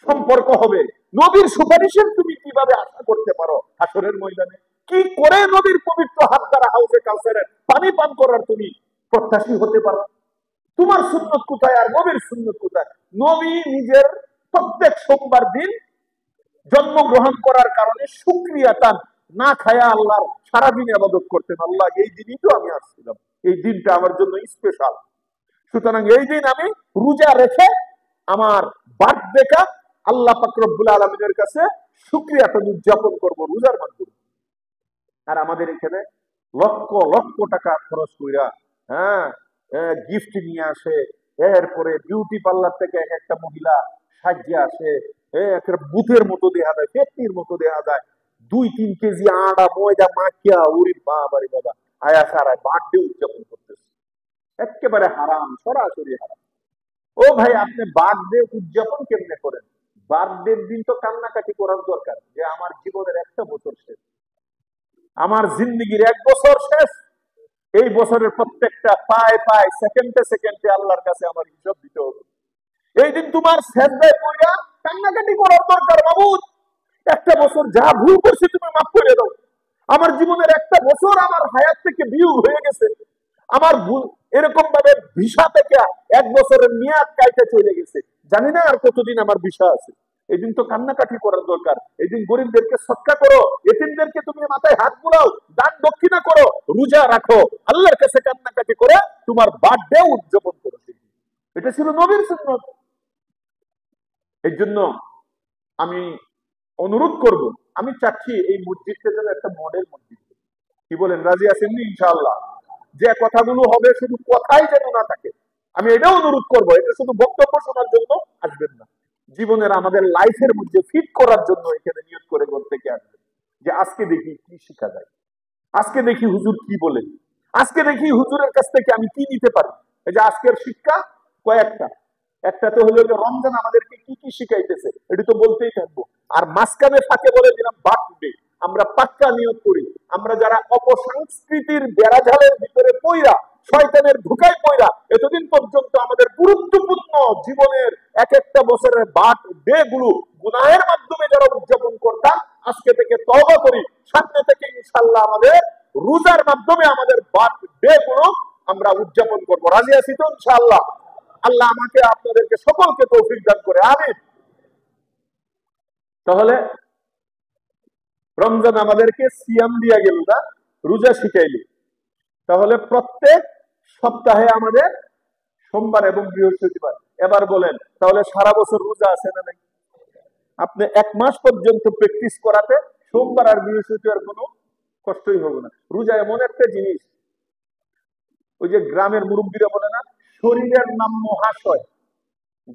সম্পর্ক হবে? নবীর সুপারিশের তুমি কিভাবে আশা করতে পারো হাসরের ময়দানে? কি করে নবীর পবিত্র হাত দ্বারা হাউজে কাউসারের পানি পান করার তুমি প্রত্যাশী হতে পারো? তোমার সুন্নত কোথায় আর নবীর সুন্নত কোথায়? নবী নিজের প্রত্যেক সোমবার দিন জন্মগ্রহণ করার কারণে শুকরিয়া তান না খায়া আল্লাহর সারাদিন ইবাদত করতেন। আল্লাহ এই দিনই তো আমি আসছিলাম, এই দিনটা আমার জন্য স্পেশাল, সুতরাং এই দিন আমি রোজা রেখে আমার বার্থডেটা আল্লাহ পাক রব্বুল আলামিনের কাছে শুকরিয়া তান উদযাপন করব রোজার মাধ্যমে। আর আমাদের এখানে লক্ষ লক্ষ টাকা খরচ কইরা গিফট নিয়ে আসে, এরপরে বিউটি পার্লার থেকে এক একটা মহিলা সাজিয়ে আসে, একটা বুথের মতো দেখা যায়, পেটনির মতো দেখা যায়, 2-3 কেজি আটা ময়দা মাখিয়া, ওরে বাবা রে বাবা, আয়া সারা বার্থডে উদযাপন করতেছে। একেবারে হারাম, সরাসরি হারাম। ও ভাই, আপনি বার্থডে উদযাপন কেমনে করেন? বার্থডের দিন তো কান্নাকাটি করার দরকার, যে আমার জীবনের একটা বছর শেষ, আমার জিন্দিগির এক বছর শেষ। এই বছরের প্রত্যেকটা পায় পায়, সেকেন্ডে সেকেন্ডে আল্লাহর কাছে আমার হিসাব দিতে হবে। এই দিন তোমার সেজদায় পড়া কান্নাকাটি করার দরকার। মাবুদ, একটা বছর যা ভুল করছি তুমি মাফ করে দাও। আমার জীবনের একটা বছর আমার হায়াত থেকে বিয়োগ হয়ে গেছে। আমার ভুল এরকম ভাবে ভিসা থেকে এক বছরের মেয়াদ কাইতে চলে গেছে, জানি না আর কতদিন আমার ভিসা আছে। এই দিন তো কান্নাকাটি করার দরকার। এই দিন গরিবদেরকে সৎকা করো, এতিমদেরকে তুমি মাথায় হাত বুলাও, দান দক্ষিণা করো, রোজা রাখো, আল্লাহর কাছে কান্নাকাটি করে তোমার বার্থডে উদযাপন করো। এটা ছিল নবীর সুন্নাত। এই জন্য আমি অনুরোধ করব, আমি চাচ্ছি এই মসজিদটা যেন একটা মডেল মসজিদ। কি বলেন, রাজি আছেন ইনশাআল্লাহ? যে কথাগুলো হবে শুধু কথাই যেন না থাকে। আমি এটাও অনুরোধ করব, এটা শুধু বক্তব্য শোনার জন্য আসবেন না, জীবনের আমাদের লাইফের মধ্যে ফিট করার জন্য এখানে নিয়ত করে ঘর থেকে আসবেন, যে আজকে দেখি কি শেখা যায়, আজকে দেখি হুজুর কি বলেন, আজকে দেখি হুজুরের কাছ থেকে আমি কি নিতে পারি। এই যে আজকের শিক্ষা কয়েকটা, একটা তো হলো যে রমজান আমাদেরকে কি কি শিখাইতেছে, এটা তো বলতেই থাকবো। আর মাঝখানে ফাঁকে বলে দিলাম বার্থডে। আমরা পাক্কা নিয়োগ করি, আমরা যারা অপসংস্কৃতির বেড়াজালের ভিতরে পইরা, শয়তানের ঢুকায় পইরা এতদিন পর্যন্ত আমাদের গুরুত্বপূর্ণ জীবনের এক একটা বছরের বার্থডে গুলো গুনাহের মাধ্যমে যারা উদযাপন করতাম, আজকে থেকে তওবা করি, সামনে থেকে ইনশাআল্লাহ আমাদের রোজার মাধ্যমে আমাদের বার্থডে গুলো আমরা উদযাপন করবো। রাজি আছি তো ইনশাআল্লাহ? আল্লাহ আমাকে আপনাদেরকে সকলকে তৌফিক দান করে, আমিন। তাহলে রমজান আমাদেরকে সিয়াম দিয়া গেল না, রোজা শিখাইল। তাহলে প্রত্যেক সপ্তাহে আমাদের সোমবার এবং বৃহস্পতিবার। এবার বলেন, তাহলে সারা বছর রোজা আছে না নাই? আপনি এক মাস পর্যন্ত প্র্যাকটিস করাতে সোমবার আর বৃহস্পতিবার কোনো কষ্টই হবে না। রোজা এমন একটা জিনিস, ওই যে গ্রামের মুরব্বীরা বলে না, শরীরের নাম মহাশয়,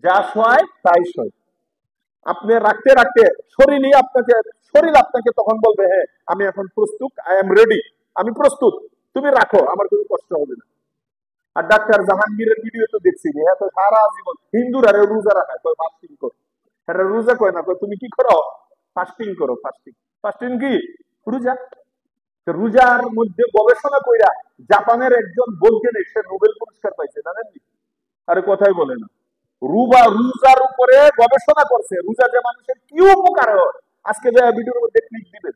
যা সয় তাই সয়। আপনি রাখতে রাখতে শরীর আপনাকে তখন বলবে, হ্যাঁ আমি এখন প্রস্তুত, আই এম রেডি, আমি প্রস্তুত, তুমি রাখো, আমার কোনো কষ্ট হবে না। আর ডাক্তার জাহাঙ্গীরের ভিডিও তো দেখছি, হ্যাঁ তো সারা জীবন হিন্দুরা রোজা রাখায়, কয় ফাস্টিং করো। হ্যাঁ রোজা কয় না, কয় তুমি কি করো, ফাস্টিং করো। ফাস্টিং, ফাস্টিং কি? রোজা। রোজার মধ্যে গবেষণা কইরা জাপানের একজন বৈজ্ঞানিক, সে নোবেল পুরস্কার পাইছে, জানেন? আরে কথাই বলে না। রোজার উপরে গবেষণা করছে, রোজা যে মানুষের কি উপকার হয়। আজকে যে ভিডিওর মধ্যে ক্লিক দিবেন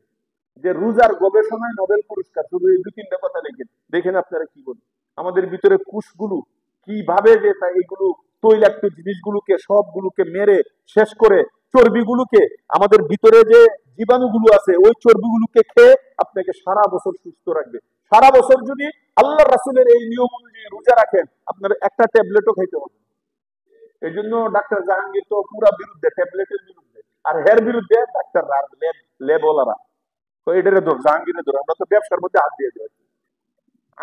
যে রোজার গবেষণায় নোবেল পুরস্কার, শুধু এই দুই তিনটা কথা লিখেন, দেখেন আপনারা কি বলেন। আমাদের ভিতরে কোষগুলো কিভাবে যে এইগুলো তৈলাক্ত জিনিসগুলোকে সবগুলোকে মেরে শেষ করে চর্বিগুলোকে, আমাদের ভিতরে যে জীবাণুগুলো আছে ওই চর্বিগুলোকে খেয়ে আপনাকে সারা বছর সুস্থ রাখবে। সারা বছর যদি আল্লাহ রাসূলের এই নিয়ম অনুযায়ী রোজা রাখেন, আপনার একটা ট্যাবলেটও খাইতে হবে। এই জন্য ডাক্তার জাহাঙ্গীর তো পুরা বিরুদ্ধে, ট্যাবলেটের বিরুদ্ধে। আর হের বিরুদ্ধে ডাক্তার লেবওয়ালারা। তো এটারে ধর, জাহাঙ্গীরের ধর, আমরা তো ব্যবসার মধ্যে হাত দিয়ে দেয়।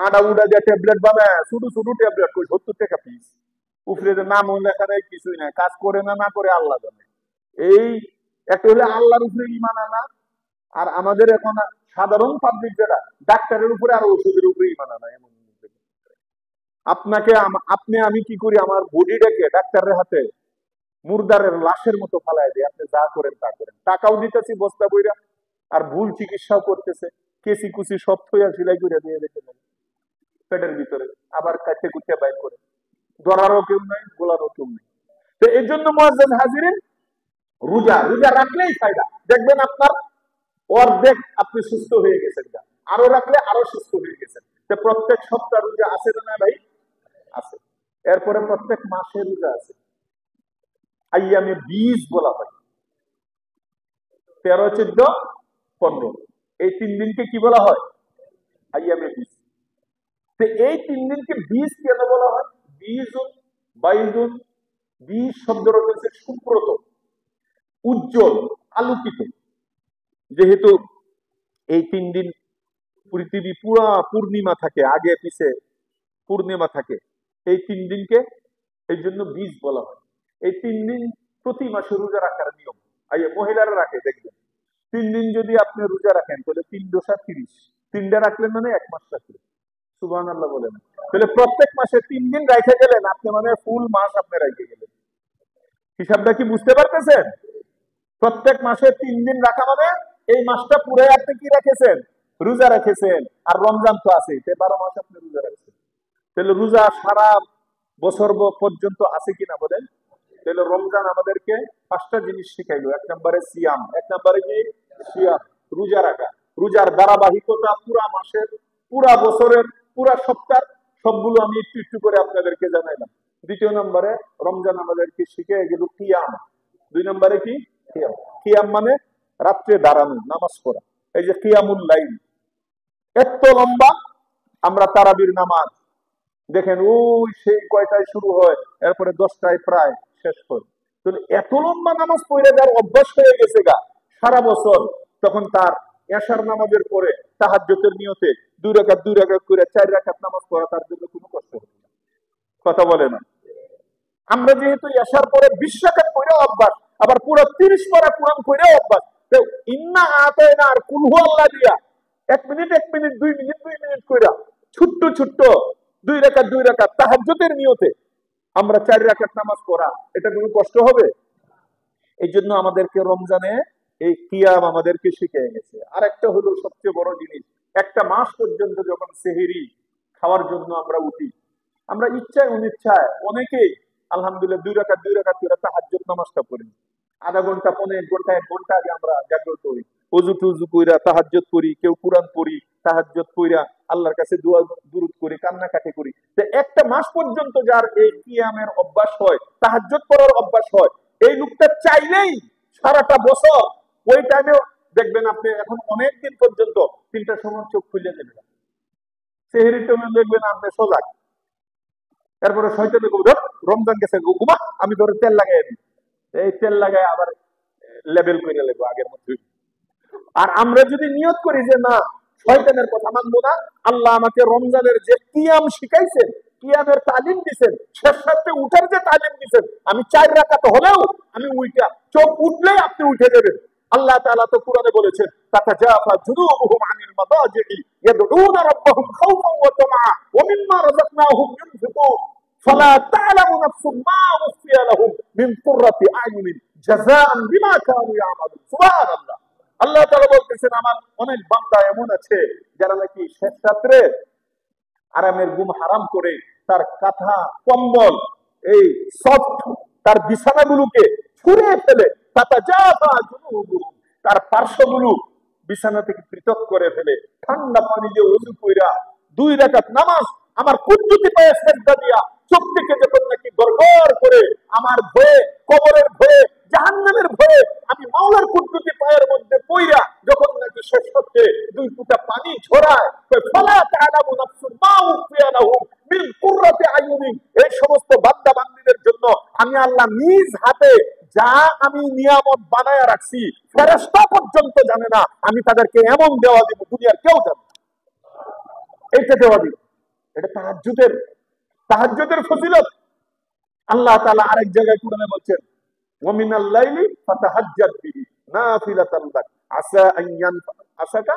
আডা উডা দিয়ে ট্যাবলেট বানায়, শুধু শুধু ট্যাবলেট, কই 70 টাকা পিস। উপরে নাম লেখা নেই, কিছুই নাই, কাজ করে না না করে আল্লাহ জানে। এই একটা হলে আল্লাহর উপরে ইমান আনা, আর আমাদের এখন সাধারণ পাবলিক যেটা, ডাক্তারের উপরে আর ওষুধের উপরে ইমান আনা। এমন আপনি আমি কি করি, আমার বডিটাকে ডাক্তারের হাতে মুর্দারের লাশের মতো ফালাই দিই, আপনি যা করেন তা করেন, টাকাও দিতেছি বস্তা বইরা, আর ভুল চিকিৎসাও করতেছে, কেসি কুচি সব থইয়া সিলাই করে দিয়ে রেখে দেন পেটের ভিতরে, আবার কাটতে কুটতে বাইর করে, ধরারও কেউ নাই, গোলারও কেউ নেই। তো এই জন্য মুআজ্জাজ হাজিরিন, রোজা রোজা রাখলেই ফায়দা। দেখবেন আপনার অর্ধেক আপনি সুস্থ হয়ে গেছেন, আরো রাখলে আরো সুস্থ হয়ে গেছেন। তো প্রত্যেক সপ্তাহ রোজা আছে না ভাই? আছে। এরপরে প্রত্যেক মাসে রোজা আছে, আইয়ামে 20 বলা হয়, 13, 14, 15, এই 3 দিনকে কি বলা হয়? আইয়ামে 20। তো এই 3 দিনকে 20 কেন বলা হয়? 20 22, 20 শব্দের অর্থ হচ্ছে সুব্রত, উজ্জ্বল, আলোকিত। যেহেতু এই 3 দিন পৃথিবী পুরা পূর্ণিমা থাকে, আগে পিছে পূর্ণিমা থাকে, এই 3 দিনকে এই জন্য 20 বলা হয়। এই 3 দিন প্রতি মাসে রোজা রাখার নিয়ম। মহিলারা রাখে, দেখবেন 3 দিন যদি আপনি রোজা রাখেন তাহলে 3 দোষা 30, 3টা রাখলেন মানে 1 মাস রাখলেন। সুবহানাল্লাহ বলেন। তাহলে প্রত্যেক মাসে 3 দিন রাখে গেলেন আপনি, মানে ফুল মাস আপনি রাখে গেলেন। হিসাবটা কি বুঝতে পারতেছেন? প্রত্যেক মাসে 3 দিন রাখা মানে এই মাসটা পুরো আপনি কি রেখেছেন? রোজা রেখেছেন। আর রমজান তো আছে, 12 মাস আপনি রোজা রাখছেন। তাহলে রোজা সারা বছর পর্যন্ত আছে কিনা বলেন? তাহলে রমজান আমাদেরকে 5টা জিনিস শিখাইলো। 1 নম্বরে সিয়াম, 1 নম্বরে কি সিয়াম, রোজা রাখা। রোজার ধারাবাহিকতা পুরা মাসের, পুরা বছরের, পুরা সপ্তাহ সবগুলো আমি একটু একটু করে আপনাদেরকে জানাইলাম। 2 নম্বরে রমজান আমাদেরকে শিখিয়ে গেল কিয়াম। 2 নম্বরে কি কিয়াম। কিয়াম মানে রাত্রে দাঁড়ানো, নামাজ পড়া। এই যে কিয়ামুল লাইল, এত লম্বা। আমরা তারাবির নামাজ দেখেন ওই সেই কয়টায় শুরু হয়, এরপরে 10টায় প্রায় শেষ হয়। তো এত লম্বা নামাজ পড়ে যার অভ্যাস হয়ে গেছে গা সারা বছর, তখন তার এশার নামাজের পরে তাহাজ্জুদের নিয়তে 2 রাকাত 2 রাকাত করে 4 রাকাত নামাজ পড়া তার জন্য কোনো কষ্ট হবে না। কথা বলে না? আমরা যেহেতু এশার পরে 20 রাকাত পড়ে অভ্যাস, আবার পুরো 30 পারা কোরআন পড়ে অভ্যাস, তো ইন্না আতাইনা আর কুল হু আল্লাহ দিয়া 1 মিনিট 1 মিনিট 2 মিনিট 2 মিনিট কইরা ছোট্ট ছোট্ট 2 রাকাত 2 রাকাত তাহাজ্জুদের নিয়তে আমরা 4 রাকাত নামাজ পড়া, এটা কোনো কষ্ট হবে? এই জন্য আমাদেরকে রমজানে এই কিয়াম আমাদেরকে শিখিয়ে গেছে। আর একটা হলো সবচেয়ে বড় জিনিস, একটা মাস পর্যন্ত যখন সেহরি খাওয়ার জন্য আমরা উঠি, আমরা ইচ্ছায় অনিচ্ছায় অনেকেই আলহামদুলিল্লাহ 2 রাকাত 2 রাকাত করে তাহাজ্জুদ নামাজটা পড়ি। আধা ঘন্টা, 1 ঘন্টা, 1 ঘন্টা আগে আমরা জাগ্রত হই, ওযু টুযু কইরা তাহাজ্জুদ পড়ি, কেউ কুরআন পড়ি, তাহাজ্জুদ পড়া আল্লাহর কাছে দোয়া দুরূদ করি, কান্নাকাটি করি। তো একটা মাস পর্যন্ত যার এই কিয়ামের অভ্যাস হয়, তাহাজ্জুদ পড়ার অভ্যাস হয়, এই লোকটা চাইলেই সারাটা বছর ওই টাইমেও দেখবেন আপনি এখন অনেক দিন পর্যন্ত 3টার সময় চোখ খুলে দেবেন, সেহরির টাইমে দেখবেন আপনি সজাগ। এরপরে শয়তানে বলবে রমজান গেছে ঘুমা, আমি ধরে তেল লাগাই দিই, এই তেল লাগাই আবার লেবেল করে নেবো আগের মধ্যে। আর আমরা যদি নিয়ত করি যে না, শয়তানের কথা মানবো না, আল্লাহ আমাকে রমজানের যে কিয়াম শিখাইছেন, কিয়ামের তালিম দিচ্ছেন, শেষ রাতে উঠার যে তালিম দিচ্ছেন, আমি 4 রাকাত হলেও আমি উইটা, চোখ উঠলেই আপনি উঠে যাবেন। আল্লাহ তাআলা তো কোরআনে বলেছেন তাতাজাফা জুনুবুহুম আনিল মাদাজি'i ইয়াদউনা রাব্বাহুম খাওফান ওয়া তামআ ওয়া মিম্মা রাযাকনাহুম ইউনফিকুন ফালা তা'লামু নাফসুম মা উখফিয়া লাহুম মিন কুররাতি আ'য়ুনিন জাযাআন বিমা কানু ইয়া'মালুন। সুবহানাল্লাহ। আল্লাহ তাআলা বলতেছেন আমার অনেক বান্দা এমন আছে যারা নাকি শেষ রাত্রে আরামের ঘুম হারাম করে তার কাঁথা কম্বল এই সফট তার বিছানাগুলোকে ছুঁড়ে ফেলে, তার পার্শ্বগুলো বিছানা থেকে পৃথক করে ফেলে, ঠান্ডা পানি দিয়ে ওযু কইরা 2 রাকাত নামাজ আমার কুদরতি পায়ে সেজদা দিয়া চোখ থেকে যখন নাকি গড়গড় করে আমার ভয়ে, কবরের ভয়ে, জাহান্নামের ভয়ে আমি মাওলার কুদরতি পায়ের মধ্যে পইরা যখন নাকি শেষ হচ্ছে 2 ফোঁটা পানি ঝরায়, ফালা তা'লামু নাফসুম মা উখফিয়া লাহুম মিন কুররাতি আয়ুনিন। এই সমস্ত বান্দা বান্দীদের জন্য আমি আল্লাহ নিজ হাতে যা আমি নিয়ামত বানায়া রাখছি, ফেরেশতা পর্যন্ত জানে না, আমি তাদেরকে এমন দেওয়া দিব দুনিয়ার কেউ জানে না। এইটা দেওয়া দিব, এটা তাহাজ্জুদের ফজিলত। আল্লাহ তাআলা আরেক জায়গায় কোরআনে বলছেন ওয়া মিনাল লাইলি ফাতাহাজ্জাদ বিহি নাফিলাতান লাক আসা আন ইয়ানফাআকা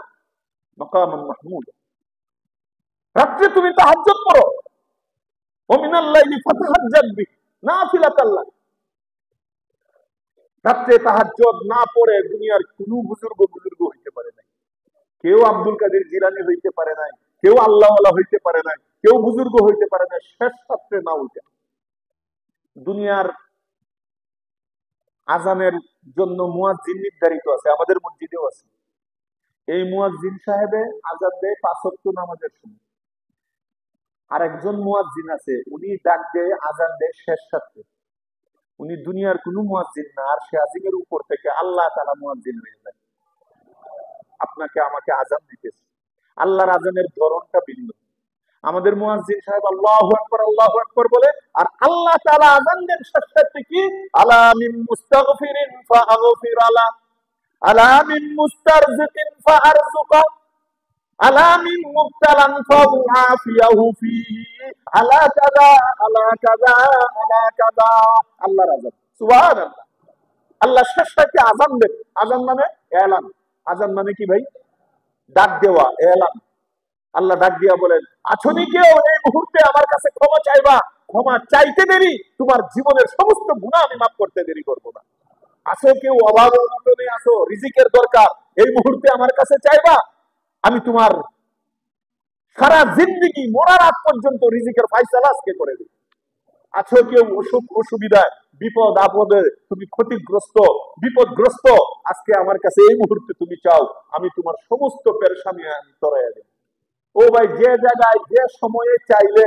মাকামান মাহমুদা। রাত্রে তুমি তাহাজ্জুদ পড়ো, ওয়া মিনাল লাইলি ফাতাহাজ্জাদ বিহি নাফিলাতান লাক। রাত্রে তাহাজ্জুদ না পড়ে দুনিয়ার কোন বুজুর্গ হইতে পারে নাই, কেউ আব্দুল কাদের জিলানী হইতে পারে নাই, কেউ আল্লাহওয়ালা হইতে পারে নাই, কেউ বুজুর্গ হইতে পারে নাই শেষ রাত্রে না উঠে। দুনিয়ার আজানের জন্য মুয়াজ্জিন নির্ধারিত আছে, আমাদের মসজিদেও আছে। এই মুয়াজ্জিন সাহেবে আজান দেয় 5 ওয়াক্ত নামাজের সময়। আর একজন মুয়াজ্জিন আছে, উনি ডাক দেয় আজান দেয় শেষ রাত্রে। উনি দুনিয়ার কোনো মুয়াজ্জিন না, আর সে আজিমের উপর থেকে আল্লাহ তাআলা মুয়াজ্জিন হয়ে যায়, আপনাকে আমাকে আজান দিতেছে। আল্লাহর আজানের ধরনটা ভিন্ন। আমাদের মুয়াজ্জিন সাহেব আল্লাহু আকবার বলে, আর আল্লাহ তাআলা আযান দেন শেষে কি আলা মিন মুস্তাগফিরিন ফাআগফির আলা, আলা মিন মুস্তারজিকিন ফাআরযুকা, আলা মিন মুবতালান ফাউআফিয়াহু ফিহি, আলা কাযা আলা কাযা আলা কাযা। আল্লাহর আযান, সুবহানাল্লাহ। আল্লাহ শেষে কি আযান দেন। আযান মানে এলান। আযান মানে কি ভাই? ডাক দেওয়া, এলান। আল্লাহ ডাক দিয়া বলেন, আছনি কেউ এই মুহূর্তে আমার কাছে ক্ষমা চাইবা? ক্ষমা চাইতে দেরি, তোমার জীবনের সমস্ত গুনাহ আমি মাফ করতে দেরি করবো না। আসো কেউ অভাব অনটনে আসো, রিজিকের দরকার, এই মুহূর্তে আমার কাছে চাইবা, আমি তোমার সারা জিন্দেগি মরার আগ পর্যন্ত রিজিকের ফায়সালা আজকে করে দিই। আছো কেউ অসুখ অসুবিধায়, বিপদ আপদে তুমি ক্ষতিগ্রস্ত, বিপদগ্রস্ত, আজকে আমার কাছে এই মুহূর্তে তুমি চাও, আমি তোমার সমস্ত পেরেশানি আমি তরাইয়া দেব। ও ভাই, যে জায়গায় যে সময়ে চাইলে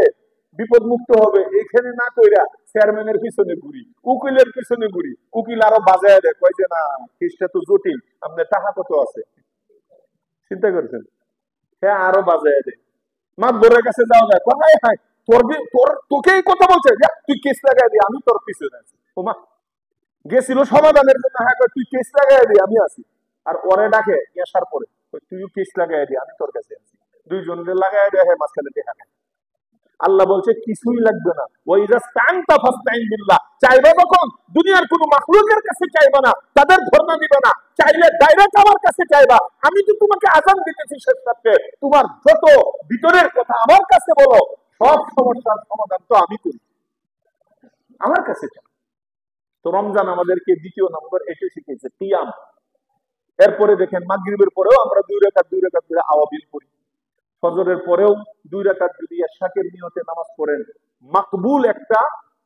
বিপদ মুক্ত হবে, এখানে না কইরা চেয়ারম্যানের পিছনে ঘুরি, উকিলের পিছনে ঘুরি, উকিল আরো বাজায় দেয়, কয় যে না কেসটা তো জটিল, আপনার টাকা কত আছে, চিন্তা করছেন, হ্যাঁ আরো বাজায় দেয়। মাতবরের কাছে যাওয়া যায়, কোথায় হয় তোকেই কথা বলছে, তুই কেস লাগাই দি, আমি তোর পিছনে আছি। ওমা, গেছিল সমাধানের জন্য, হ্যাঁ তুই কেস লাগাই দি, আমি আছি। আর ওরে ডাকে আসার পরে, তুইও কেস লাগাই দি, আমি তোর কাছে আছি। দুইজনের লাগাই দেয়, হ্যাঁ মাঝখানে দেখা নেয়। আল্লাহ বলছে কিছুই লাগবে না, চাইবে যখন দুনিয়ার কোন মাখলুকের কাছে চাইবে না, তাদের ধর্ণা দিবে না, চাইলে ডাইরেক্ট আমার কাছে চাইবা। আমি তো তোমাকে আযান দিতেছি শেষ রাতে, তোমার যত ভিতরের কথা আমার কাছে বলো, সব সমস্যার সমাধান তো আমি করি, আমার কাছে চাও। তো রমজান আমাদেরকে দ্বিতীয় নম্বর এসে শিখেছে কিয়াম। এরপরে দেখেন মাগরিবের পরেও আমরা দুই রাকাত করে আওয়াবিল পড়ি। ফজরের পরেও 2 রাকাত যদি ইশাকের নিয়তে নামাজ পড়েন, মাকবুল একটা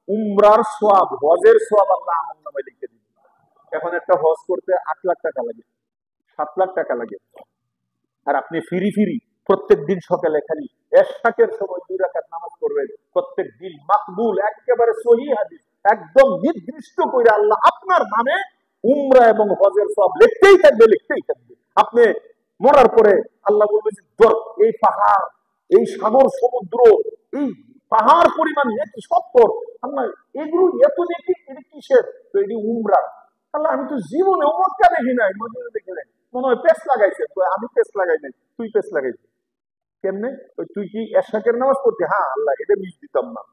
উমরার সওয়াব, হজের সওয়াব আল্লাহ আমলনামায় লিখে দিবেন। এখন একটা হজ করতে 8 লাখ টাকা লাগে, 7 লাখ টাকা লাগে, আর আপনি ফিরি প্রত্যেকদিন সকালে খালি ইশাকের সময় 2 রাকাত নামাজ পড়বেন, প্রত্যেকদিন মাকবুল, একেবারে সহিহ হাদিস, একদম নির্দিষ্ট করে আল্লাহ আপনার নামে উমরা এবং হজের সওয়াব লিখতেই থাকবে। আপনি মরার পরে আল্লাহ বলবে যে এই পাহাড়, এই সাগর সমুদ্র, এই পাহাড় পরিমাণ নেকি সত্তর, আল্লাহ এগুলো এত নেকি, এটা কিসের? তো এটি উমরা। আল্লাহ আমি তো জীবনে উমরটা দেখি নাই, মদিনা দেখি নাই, মনে হয় পেস লাগাইছে। আমি পেস লাগাই নাই, তুই পেস লাগাইছিস কেমনে? তুই কি ইশাকের নামাজ পড়তে? হ্যাঁ আল্লাহ, এটা মিস দিতাম না।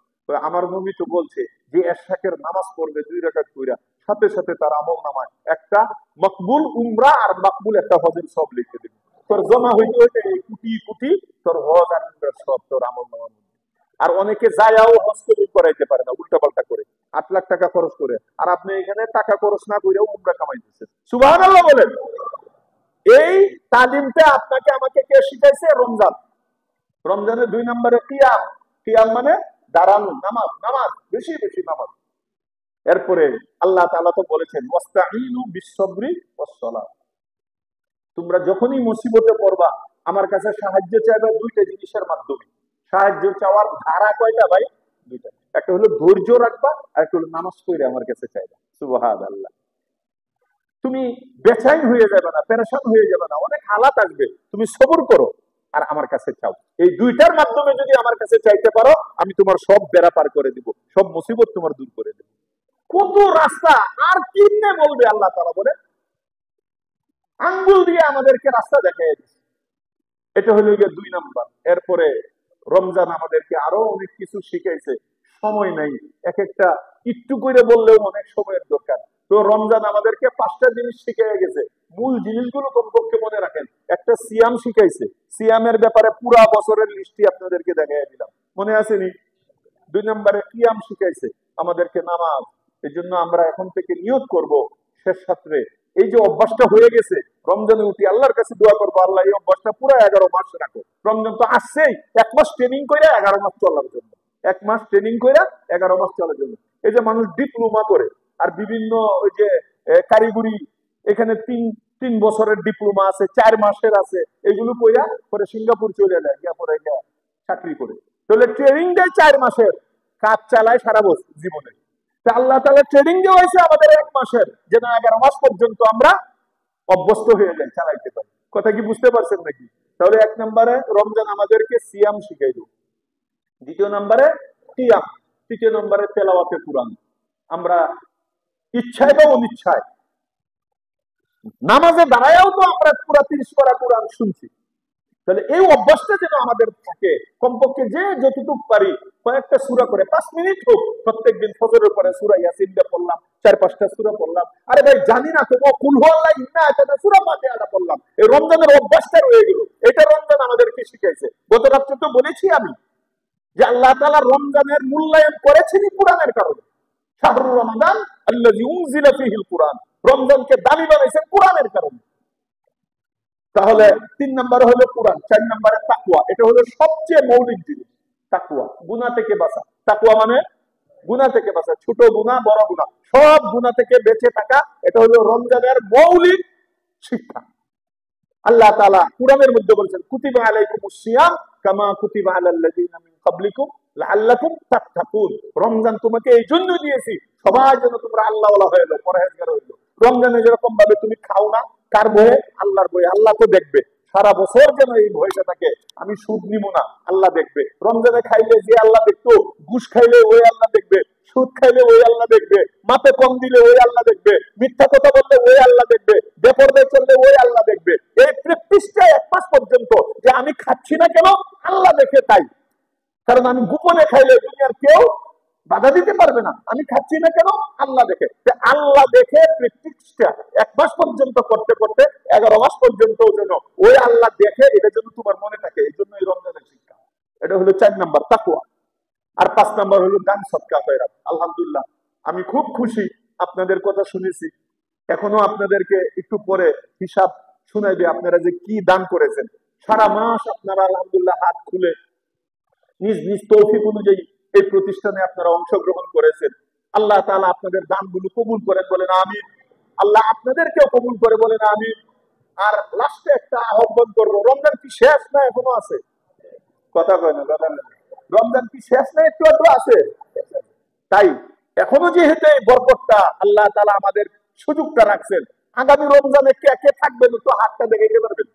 আমার নবী তো বলছে যে ইশাকের নামাজ পড়বে 2 রাকাত কইরা, সাথে সাথে তার আমল নামায় একটা মকবুল উমরা আর মকবুল একটা হজের সব লিখে দিবে। তোর জমা হইতে হইতে কোটি কোটি তোর হজ আর উমরার সব তোর আমল নামার মধ্যে। আর অনেকে যায়াও হজ কবুল করাইতে পারে না, উল্টা পাল্টা করে 8 লাখ টাকা খরচ করে, আর আপনি এখানে টাকা খরচ না কইরাও উমরা কামাইতেছেন। সুবহানাল্লাহ বলেন। এই তালিমটা আপনাকে আমাকে কে শিখাইছে? রমজান। রমজানের 2 নম্বরে কিয়াম। কিয়াম মানে দাঁড়ানো, নামাজ, বেশি নামাজ। এরপরে আল্লাহ তাআলা তো বলেছেন ওয়াস্তাঈনু বিস-সাবরি ওয়াস-সালাহ, তোমরা যখনই মুসিবতে পড়বা আমার কাছে সাহায্য চাইবে 2টা জিনিসের মাধ্যমে। সাহায্য চাওয়ার ধারা কয়টা ভাই? 2টা। একটা হলো ধৈর্য রাখবা, আর একটা হলো নামাজ পড়ে আমার কাছে চাইবা। সুবহানাল্লাহ। তুমি বেচাইন হয়ে যাবে না, পেরেশান হয়ে যাবে না, অনেক হালাত আসবে, তুমি সবর করো আর আমার কাছে চাও। এই 2টার মাধ্যমে যদি আমার কাছে চাইতে পারো, আমি তোমার সব বেড়া পার করে দিব, সব মুসিবত তোমার দূর করে দেব। কত রাস্তা আর কিনে বলবে আল্লাহ তাআলা বলে, আঙ্গুল দিয়ে আমাদেরকে রাস্তা দেখাই দিচ্ছে। এটা হলো 2 নাম্বার। এরপরে রমজান আমাদেরকে আরো অনেক কিছু শিখাইছে, সময় নাই, এক একটা একটু করে বললেও অনেক সময়ের দরকার। তো রমজান আমাদেরকে 5টা জিনিস শিখিয়ে গেছে, মূল জিনিসগুলো কমপক্ষে মনে রাখেন। একটা সিয়াম শিখাইছে, সিয়ামের ব্যাপারে পুরা বছরের লিস্টটি আপনাদেরকে দেখাই দিলাম, মনে আসেনি? 2 নম্বরে কিয়াম শিখাইছে আমাদেরকে, নামাজ। এই জন্য আমরা এখন থেকে নিয়ত করব, শেষ রাত্রে এই যে অভ্যাসটা হয়ে গেছে, রমজানে উঠি আল্লাহর কাছে দোয়া করবো, আল্লাহ এই অভ্যাসটা পুরো 11 মাস রাখো। রমজান তো আসছেই, 1 মাস ট্রেনিং করে 11 মাস চলার জন্য, 1 মাস ট্রেনিং করে 11 মাস চলার জন্য। এই যে মানুষ ডিপ্লোমা করে আর বিভিন্ন ওই যে কারিগরি, এখানে 3 বছরের ডিপ্লোমা আছে, 4 মাসের আছে, এগুলো কইরা পরে সিঙ্গাপুর চলে যায়, গিয়া পরে চাকরি করে। তাহলে ট্রেনিং দেয় 4 মাসের, কাজ চালায় সারা বছর জীবনে। আল্লাহ তাআলা ট্রেনিং দেওয়াইছে আমাদের 1 মাসের, যেন 11 মাস পর্যন্ত আমরা অভ্যস্ত হয়ে যাই, চালাইতে পারি। কথা কি বুঝতে পারছেন নাকি? তাহলে 1 নম্বরে রমজান আমাদেরকে সিয়াম শিখাই দিল, 2 নম্বরে কিয়াম, 3 নম্বরে তেলাওয়াতে কুরআন। আমরা ইচ্ছায় বা অনিচ্ছায় নামাজে দাঁড়ায়ও তো আমরা পুরা 30 পারা কুরআন শুনছি। তাহলে এই অভ্যাসটা যেন আমাদের থাকে, কমপক্ষে যে যতটুকু পারি কয়েকটা সূরা করে 5 মিনিট হোক, প্রত্যেকদিন ফজরের পরে সূরা ইয়াসিনটা পড়লাম, 4-5টা সূরা পড়লাম। আরে ভাই জানি না তো কুল হু আল্লাহ ইন্না, এটা সূরা ফাতিহাটা পড়লাম। এই রমজানের অভ্যাসটা রয়ে গেল। এটা রমজান আমাদেরকে শিখাইছে। গত রাত্রে তো বলেছি আমি যে আল্লাহ তাআলা রমজানের মূল্যায়ন করেছেনই কোরআনের কারণে। শাহরুর রমাদান আল্লাযী উনজিলা ফীহিল কুরআন, রমজানকে দামি বানাইছেন কোরআনের কারণে। তাহলে 3 নম্বরে হলো কোরআন, 4 নম্বরে তাকওয়া। এটা হলো সবচেয়ে মৌলিক জিনিস, তাকওয়া, গুনাহ থেকে বাঁচা। তাকওয়া মানে গুনাহ থেকে বাঁচা, ছোট গুনাহ বড় গুনাহ সব গুনাহ থেকে বেঁচে থাকা। এটা হলো রমজানের মৌলিক শিক্ষা। আল্লাহ তাআলা কোরআনের মধ্যে বলেছেন কুতিবা আলাইকুমুস সিয়াম কামা কুতিবা আলাল্লাযিনা মিন ক্বাবলিকুম লাআল্লাকুম তাত্তাকুন। রমজান তোমাকে এই জন্য দিয়েছি সবার জন্য তোমরা আল্লাহওয়ালা হয়ে যাও, পরহেজগার হয়ে যাও। রমজানে যেরকম ভাবে তুমি খাও না, কার ভয়ে? আল্লাহর ভয়ে। আল্লাহ তো দেখবে, সারা বছর যেন এই ভয়টা থাকে আমি সুদ নিব না, আল্লাহ দেখবে। রমজানে খাইলে যে আল্লাহ দেখতো, ঘুষ খাইলে ওই আল্লাহ দেখবে, সুদ খাইলে ওই আল্লাহ দেখবে, মাপে কম দিলে ওই আল্লাহ দেখবে, মিথ্যা কথা বললে ওই আল্লাহ দেখবে, বেপরদায় চললে ওই আল্লাহ দেখবে। এই প্র্যাকটিসটা 1 মাস পর্যন্ত, যে আমি খাচ্ছি না কেন আল্লাহ দেখে তাই। কারণ আমি গোপনে খাইলে দুনিয়ার কেউ বাধা দিতে পারবে না, আমি খাচ্ছি না কেন আল্লাহ দেখে। আল্লাহ দেখে প্র্যাকটিসটা 1 মাস পর্যন্ত করতে করতে 11 মাস পর্যন্ত যেন ওই আল্লাহ দেখে, এটা যেন তোমার মনে থাকে। এই জন্য এই রমজানের শিক্ষা। এটা হলো 4 নম্বর তাকওয়া। আর 5 নম্বর হলো দান সদকা খয়রাত। আলহামদুলিল্লাহ, আমি খুব খুশি আপনাদের কথা শুনেছি। এখনো আপনাদেরকে একটু পরে হিসাব শুনাইবে আপনারা যে কি দান করেছেন। সারা মাস আপনারা আলহামদুলিল্লাহ হাত খুলে নিজ নিজ তৌফিক অনুযায়ী এই প্রতিষ্ঠানে আপনারা অংশগ্রহণ করেছেন। আল্লাহ তাআলা আপনাদের দানগুলো কবুল করেন, বলেন আমিন। আল্লাহ আপনাদেরকেও কবুল করে, বলেন আমিন। আর লাস্টে একটা আহ্বান করবো, রমজান কি শেষ না এখনো আছে? কথা কয় না, কথা না। রমজান কি শেষ না একটু একটু আছে? তাই এখনো যেহেতু এই বরকতটা আল্লাহ তাআলা আমাদের সুযোগটা রাখছেন, আগামী রমজানে কে কে থাকবেন তো হাতটা দেখে পারবেন।